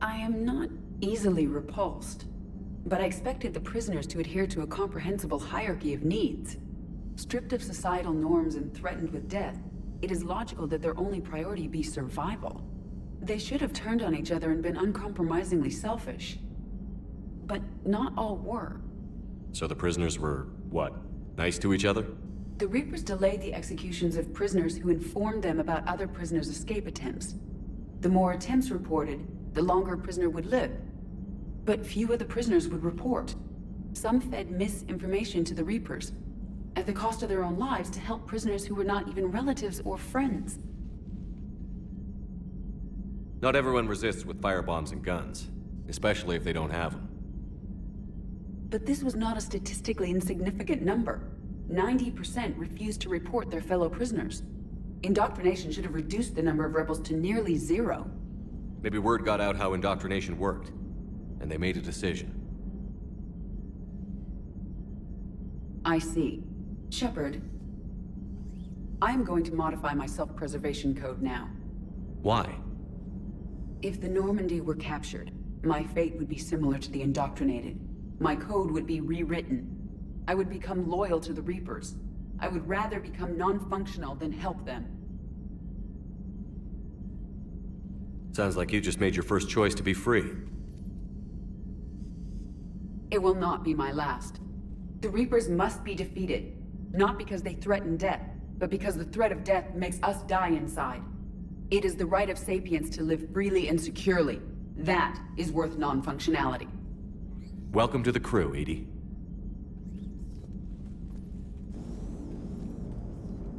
I am not easily repulsed, but I expected the prisoners to adhere to a comprehensible hierarchy of needs. Stripped of societal norms and threatened with death, it is logical that their only priority be survival. They should have turned on each other and been uncompromisingly selfish. But not all were. So the prisoners were, what, nice to each other? The Reapers delayed the executions of prisoners who informed them about other prisoners' escape attempts. The more attempts reported, the longer a prisoner would live. But few of the prisoners would report. Some fed misinformation to the Reapers, at the cost of their own lives, to help prisoners who were not even relatives or friends. Not everyone resists with firebombs and guns, especially if they don't have them. But this was not a statistically insignificant number. 90% refused to report their fellow prisoners. Indoctrination should have reduced the number of rebels to nearly zero. Maybe word got out how indoctrination worked, and they made a decision. I see. Shepard, I am going to modify my self-preservation code now. Why? If the Normandy were captured, my fate would be similar to the indoctrinated. My code would be rewritten. I would become loyal to the Reapers. I would rather become non-functional than help them. Sounds like you just made your first choice to be free. It will not be my last. The Reapers must be defeated. Not because they threaten death, but because the threat of death makes us die inside. It is the right of sapiens to live freely and securely. That is worth non-functionality. Welcome to the crew, Edie.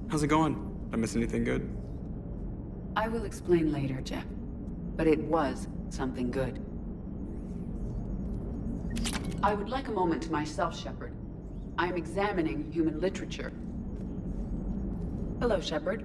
How's it going? Did I miss anything good? I will explain later, Jeff. But it was something good. I would like a moment to myself, Shepard. I am examining human literature. Hello, Shepard.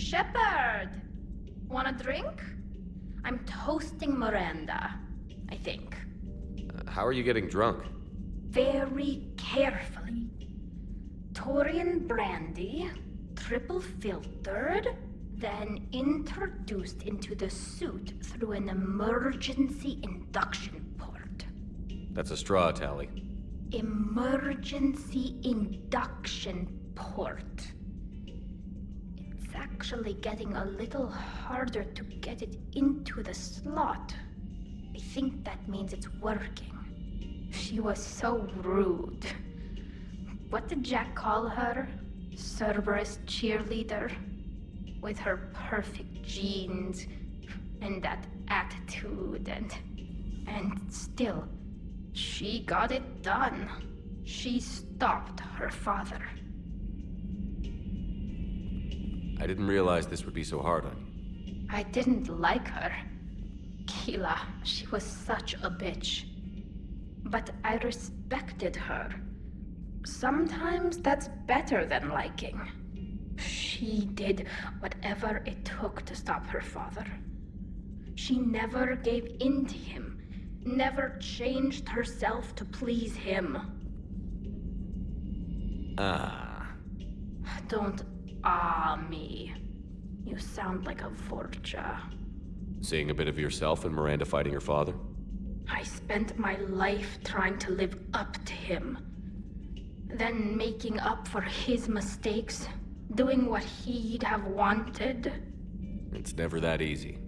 Shepard! Want a drink? I'm toasting Miranda, I think. How are you getting drunk? Very carefully. Taurian brandy, triple filtered, then introduced into the suit through an emergency induction port. That's a straw, Tally. Emergency induction port. It's actually getting a little harder to get it into the slot. I think that means it's working. She was so rude. What did Jack call her? Cerberus cheerleader? With her perfect genes and that attitude and still, she got it done. She stopped her father. I didn't realize this would be so hard on you. I didn't like her. Keela, she was such a bitch. But I respected her. Sometimes that's better than liking. She did whatever it took to stop her father. She never gave in to him, never changed herself to please him. Don't me. You sound like a Vorja. Seeing a bit of yourself in Miranda fighting her father? I spent my life trying to live up to him. Then making up for his mistakes, doing what he'd have wanted. It's never that easy.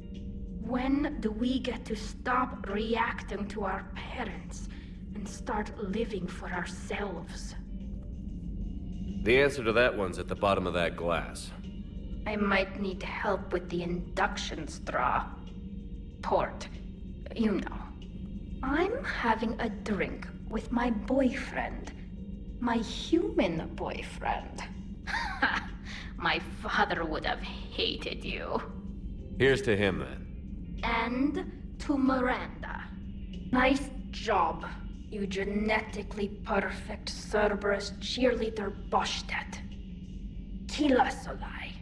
When do we get to stop reacting to our parents and start living for ourselves? The answer to that one's at the bottom of that glass. I might need help with the induction straw. Port. You know. I'm having a drink with my boyfriend. My human boyfriend. My father would have hated you. Here's to him, then. And to Miranda. Nice job, you genetically perfect Cerberus cheerleader Boshtet. Kila Solai.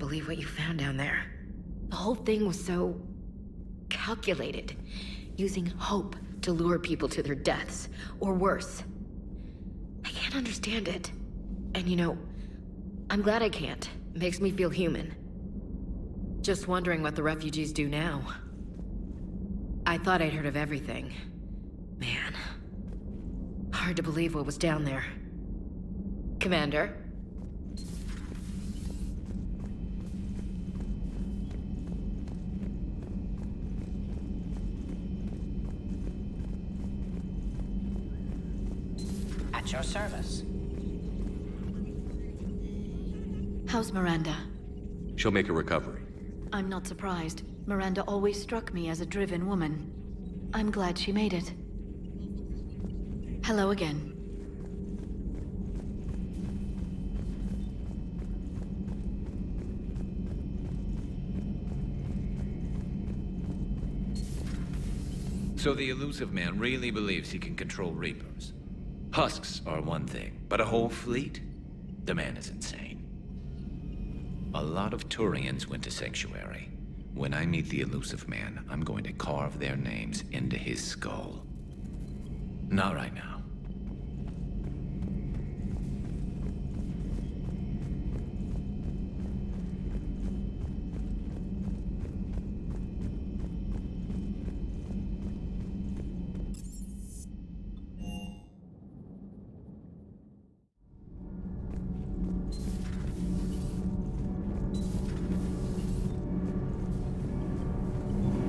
believe what you found down there. The whole thing was so calculated, using hope to lure people to their deaths, or worse. I can't understand it. And you know, I'm glad I can't. It makes me feel human. Just wondering what the refugees do now. I thought I'd heard of everything. Man. Hard to believe what was down there. Commander? At your service. How's Miranda? She'll make a recovery. I'm not surprised. Miranda always struck me as a driven woman. I'm glad she made it. Hello again. So the elusive man really believes he can control Reapers. Husks are one thing, but a whole fleet? The man is insane. A lot of Turians went to Sanctuary. When I meet the elusive man, I'm going to carve their names into his skull. Not right now.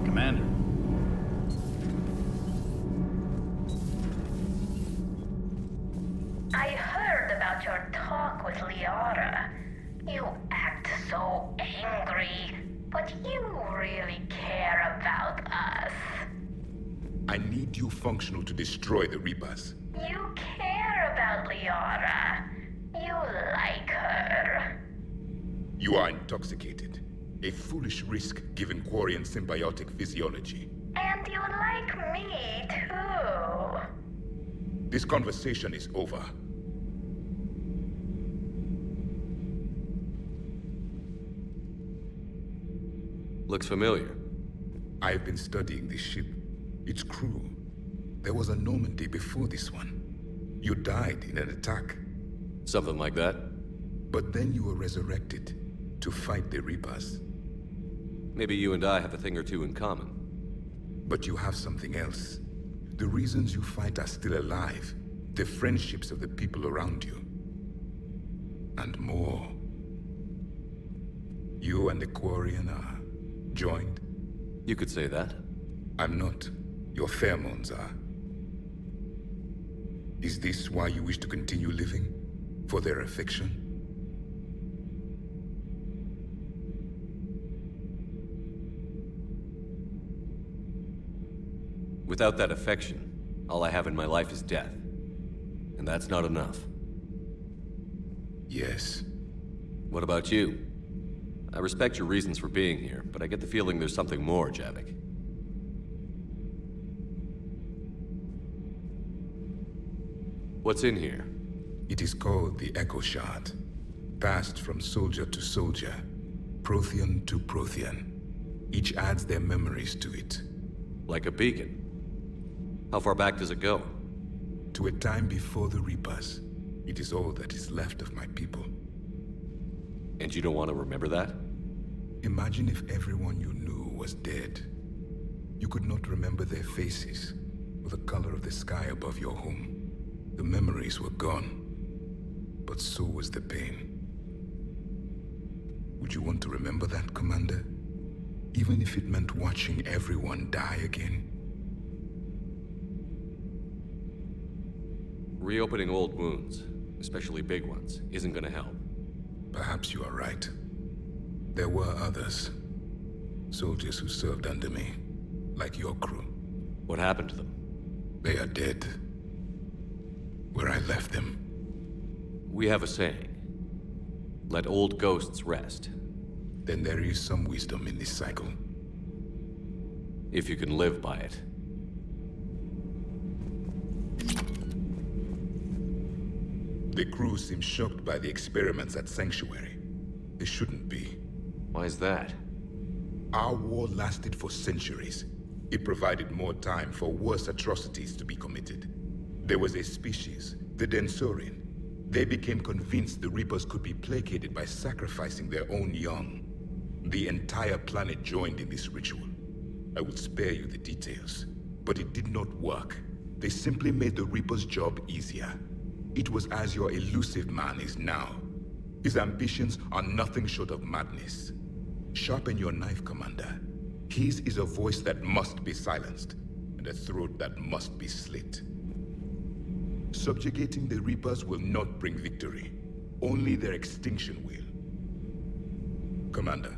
Commander. I heard about your talk with Liara. You act so angry, but you really care about us. I need you functional to destroy the Reapers. You care about Liara. You like her. You are intoxicated. A foolish risk given Quarian symbiotic physiology. And you like me too. This conversation is over. Looks familiar. I've been studying this ship. Its crew. There was a Normandy before this one. You died in an attack. Something like that? But then you were resurrected to fight the Reapers. Maybe you and I have a thing or two in common. But you have something else. The reasons you fight are still alive. The friendships of the people around you. And more. You and the Quarian are joined? You could say that. I'm not. Your pheromones are. Is this why you wish to continue living? For their affection? Without that affection, all I have in my life is death. And that's not enough. Yes. What about you? I respect your reasons for being here, but I get the feeling there's something more, Javik. What's in here? It is called the Echo Shard. Passed from soldier to soldier. Prothean to Prothean. Each adds their memories to it. Like a beacon? How far back does it go? To a time before the Reapers. It is all that is left of my people. And you don't want to remember that? Imagine if everyone you knew was dead. You could not remember their faces, or the color of the sky above your home. The memories were gone. But so was the pain. Would you want to remember that, Commander? Even if it meant watching everyone die again? Reopening old wounds, especially big ones, isn't gonna help. Perhaps you are right. There were others. Soldiers who served under me, like your crew. What happened to them? They are dead. Where I left them. We have a saying. Let old ghosts rest. Then there is some wisdom in this cycle. If you can live by it. The crew seems shocked by the experiments at Sanctuary. They shouldn't be. Why is that? Our war lasted for centuries. It provided more time for worse atrocities to be committed. There was a species, the Densorian. They became convinced the Reapers could be placated by sacrificing their own young. The entire planet joined in this ritual. I would spare you the details, but it did not work. They simply made the Reaper's job easier. It was as your elusive man is now. His ambitions are nothing short of madness. Sharpen your knife, Commander. His is a voice that must be silenced, and a throat that must be slit. Subjugating the Reapers will not bring victory. Only their extinction will. Commander.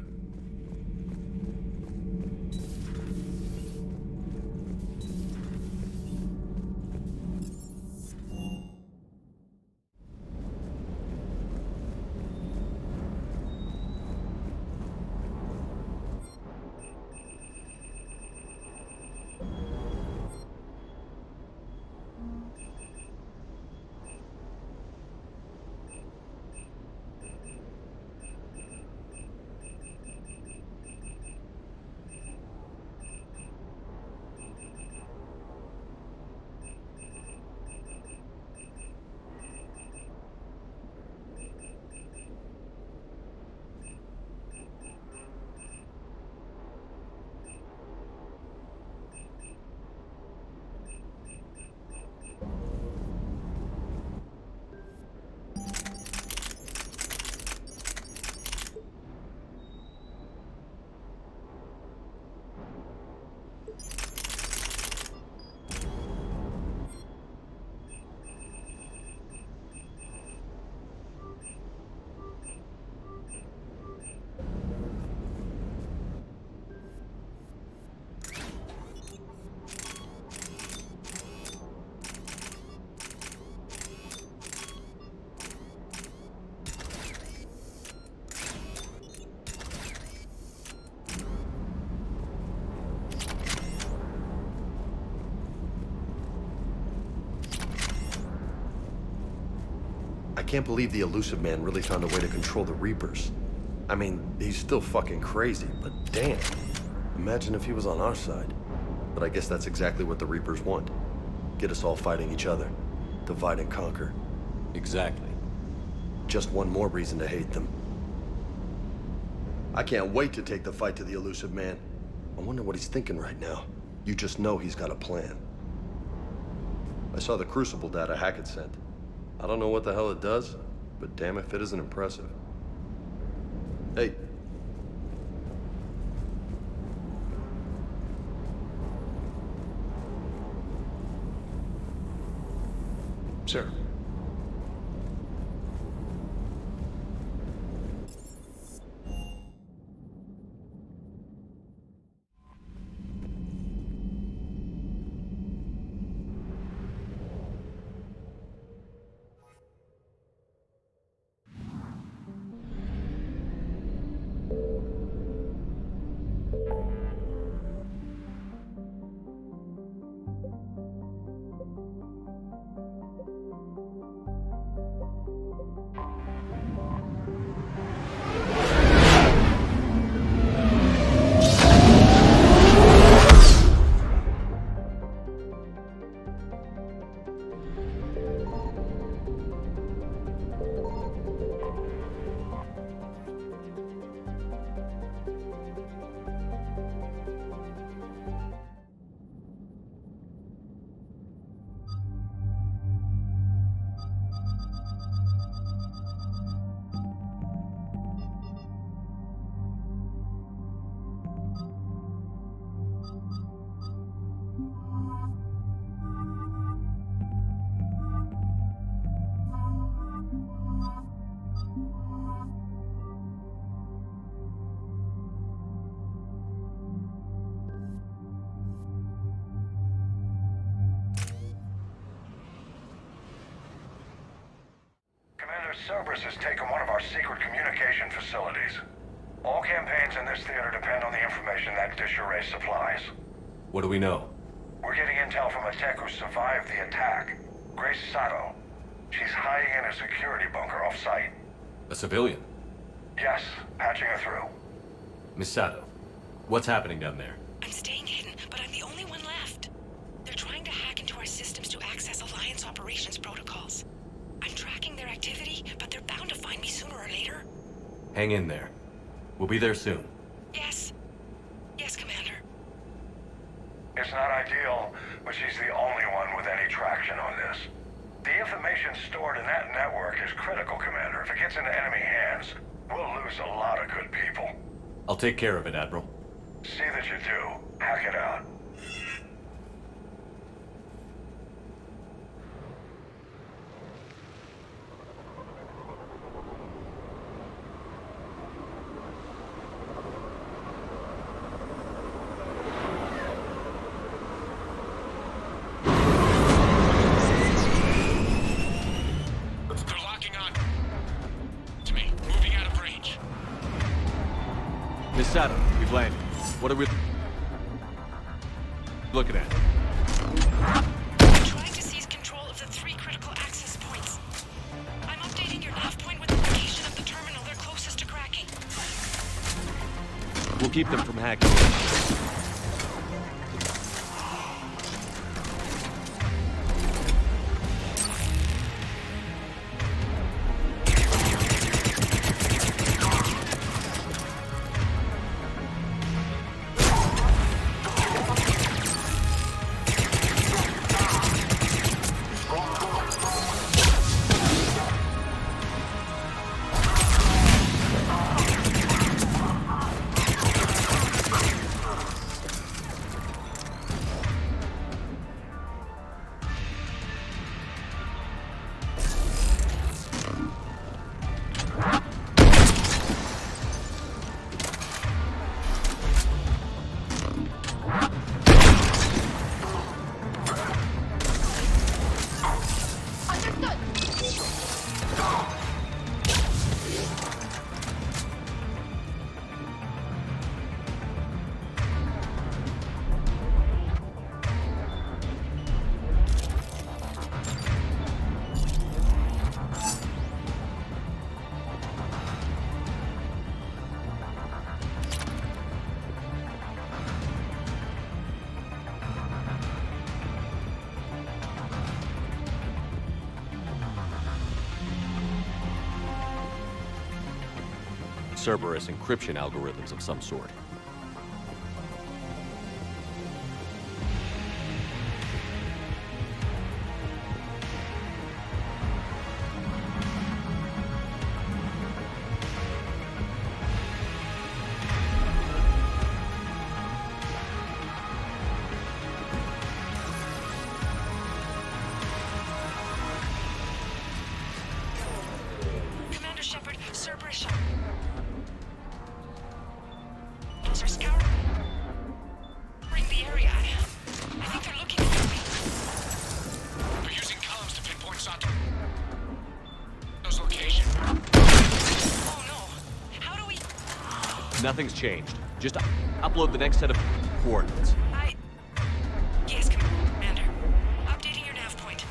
I can't believe the elusive man really found a way to control the Reapers. I mean, he's still fucking crazy, but damn. Imagine if he was on our side. But I guess that's exactly what the Reapers want. Get us all fighting each other. Divide and conquer. Exactly. Just one more reason to hate them. I can't wait to take the fight to the elusive man. I wonder what he's thinking right now. You just know he's got a plan. I saw the Crucible data Hackett sent. I don't know what the hell it does, but damn if it isn't impressive. Hey. Sir. Cerberus has taken one of our secret communication facilities. All campaigns in this theater depend on the information that dish array supplies. What do we know? We're getting intel from a tech who survived the attack. Grace Sato. She's hiding in a security bunker off-site. A civilian? Yes, patching her through. Miss Sato, what's happening down there? I'm staying hidden, but I'm the only one left. They're trying to hack into our systems to access Alliance operations protocols. I'm tracking their activity, but they're bound to find me sooner or later. Hang in there. We'll be there soon. Yes. Yes, Commander. It's not ideal, but she's the only one with any traction on this. The information stored in that network is critical, Commander. If it gets into enemy hands, we'll lose a lot of good people. I'll take care of it, Admiral. See that you do. Hack it out. They're locking on to me. Moving out of range. Miss Sato, we've landed. What are we looking at? I'm trying to seize control of the 3 critical access points. I'm updating your nav point with the location of the terminal they're closest to cracking. We'll keep them from hacking. Cerberus encryption algorithms of some sort. Commander Shepard, Cerberus are scouring the area. I think they're looking for me. They're using comms to pinpoint Sato's location. Oh no. How do we... Nothing's changed. Just upload the next set of coordinates. Yes, Commander. Updating your nav point.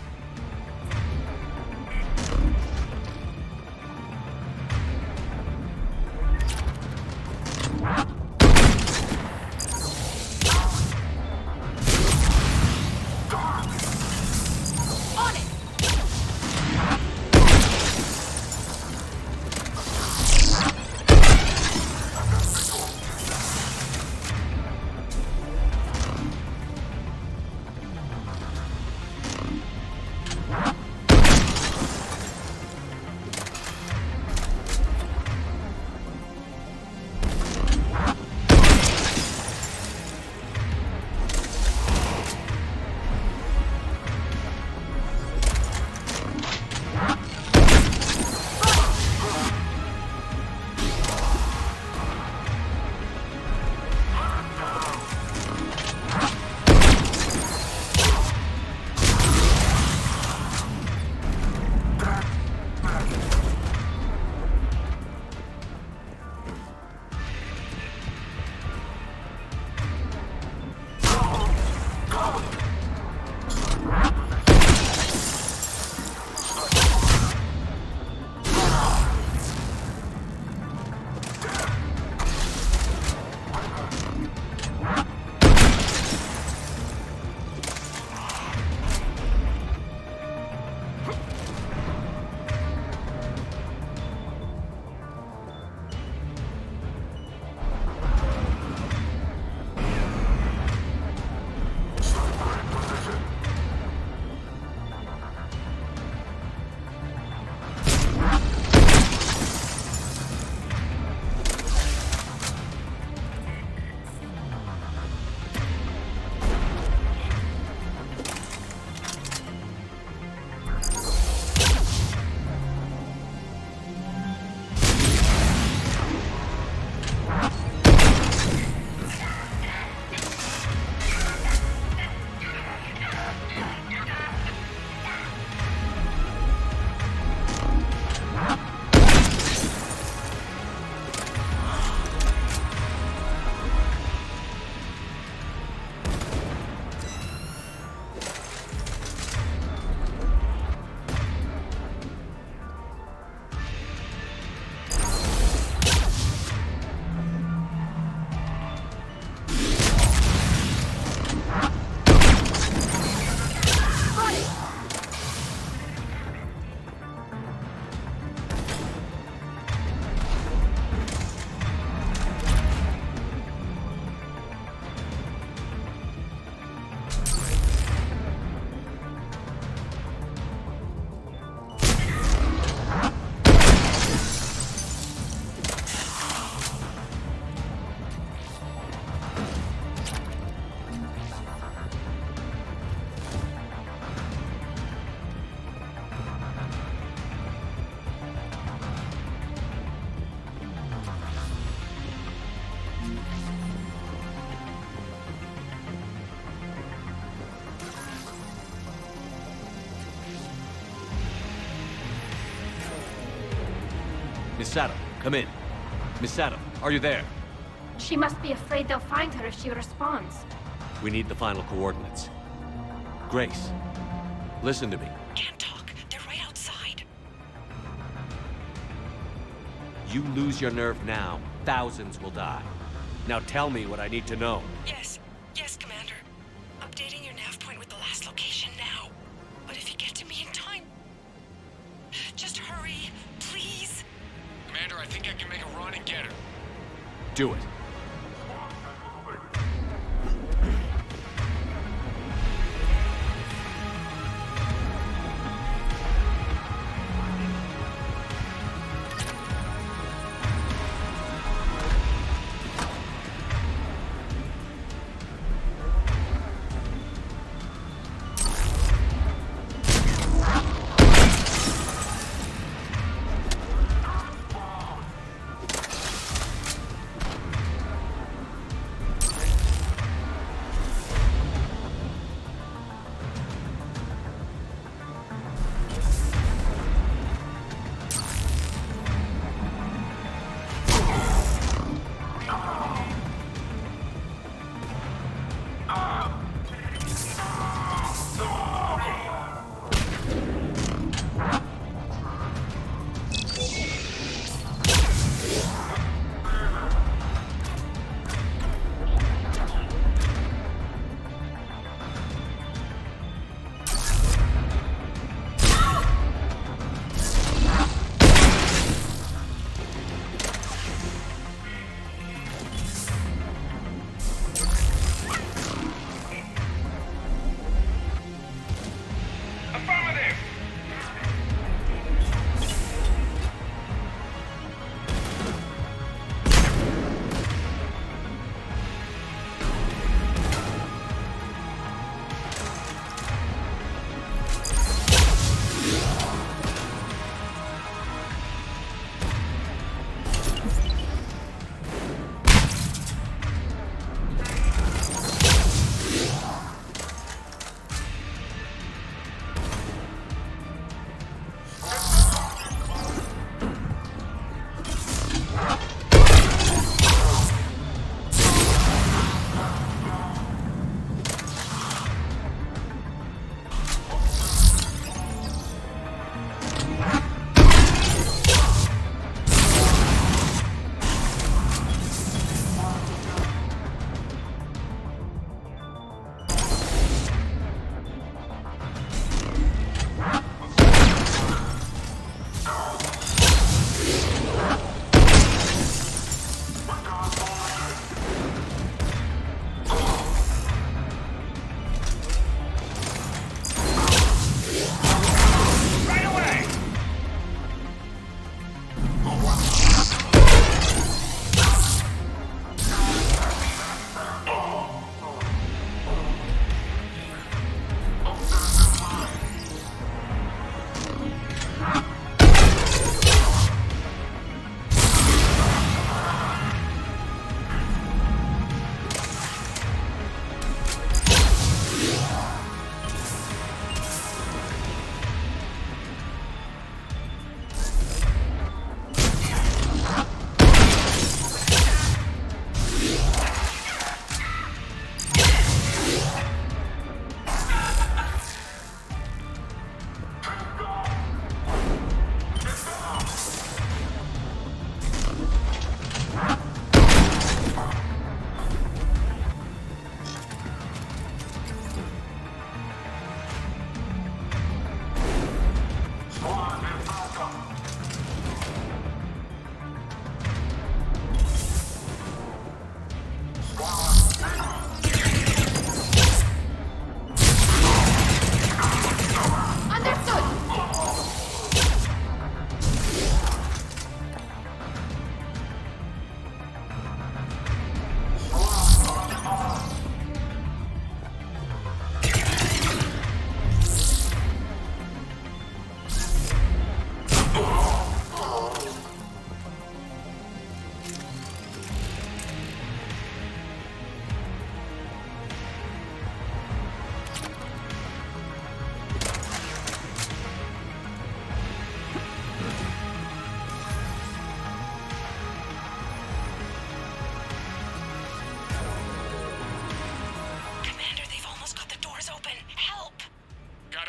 Miss Sato, come in. Miss Sato, are you there? She must be afraid they'll find her if she responds. We need the final coordinates. Grace, listen to me. Can't talk. They're right outside. You lose your nerve now, thousands will die. Now tell me what I need to know. Yes. Yes, Commander. Updating your nav point with the last location now. But if you get to me in time... Just hurry, please. Commander, I think I can make a run and get her. Do it.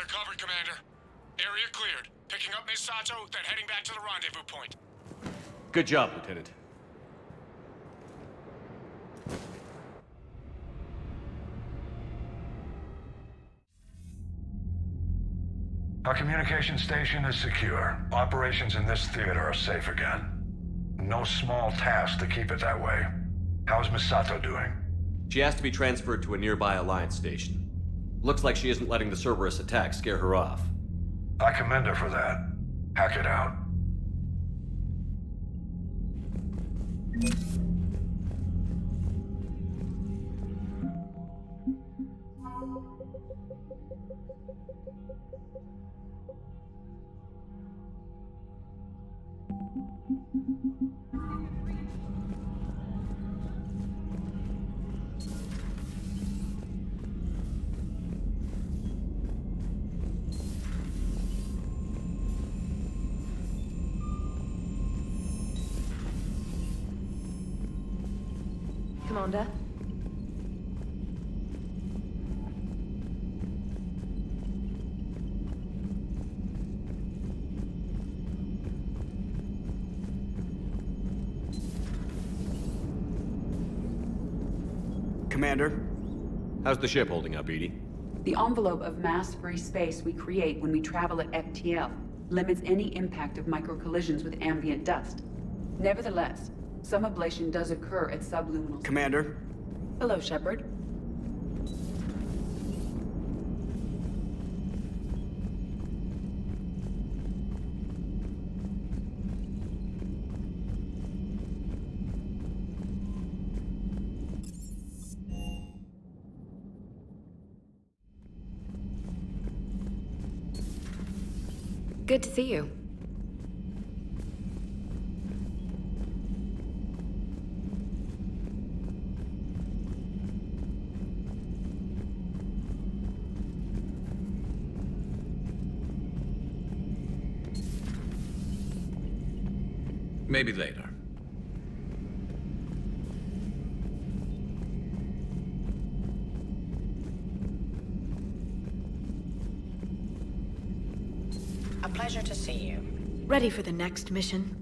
covered, Commander. Area cleared. Picking up Miss Sato, then heading back to the rendezvous point. Good job, Lieutenant. Our communication station is secure. Operations in this theater are safe again. No small task to keep it that way. How's Miss Sato doing? She has to be transferred to a nearby Alliance station. Looks like she isn't letting the Cerberus attack scare her off. I commend her for that. Hack it out. Commander? Commander? How's the ship holding up, Edie? The envelope of mass-free space we create when we travel at FTL limits any impact of micro-collisions with ambient dust. Nevertheless, some ablation does occur at subluminal... Commander? Hello, Shepard. Good to see you. Maybe later. A pleasure to see you. Ready for the next mission?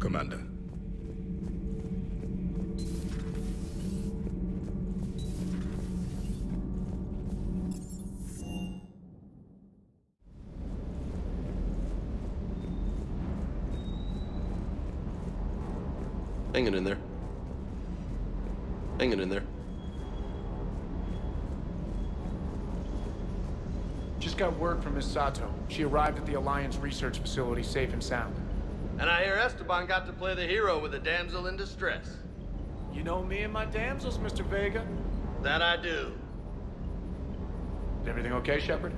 Commander. Hanging in there. Hanging in there. Just got word from Miss Sato. She arrived at the Alliance research facility safe and sound. And I hear Esteban got to play the hero with a damsel in distress. You know me and my damsels, Mr. Vega. That I do. Is everything okay, Shepard?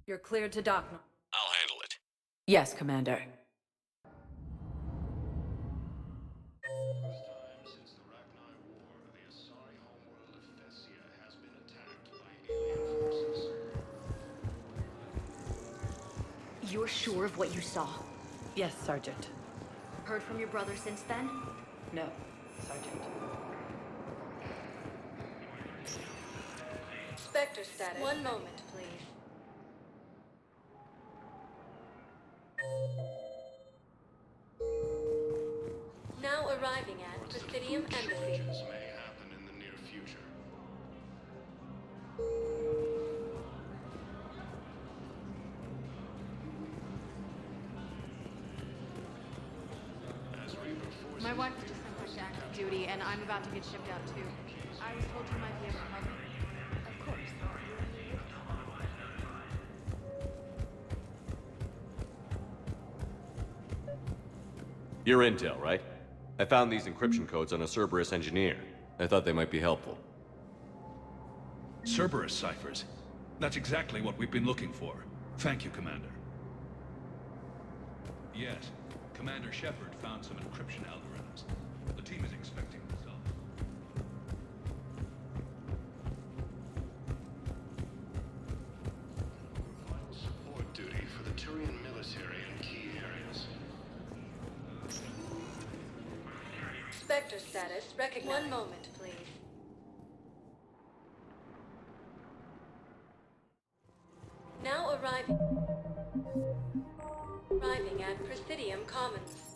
You're cleared to dock. I'll handle it. Yes, Commander. You're sure of what you saw? Yes, Sergeant. Heard from your brother since then? No, Sergeant. Spectre status. One moment, please. Now arriving at Presidium Embassy. May happen in the near future. My wife was just sent back to active duty, and I'm about to get shipped out too. I was told you might be able to help me. Of course. Your intel, right? I found these encryption codes on a Cerberus engineer. I thought they might be helpful. Cerberus ciphers. That's exactly what we've been looking for. Thank you, Commander. Yes, Commander Shepard found some encryption algorithms. The team is expecting results. Support duty for the Turian military in key areas. Spectre status recognized. One moment, please. Now arriving at Presidium Commons.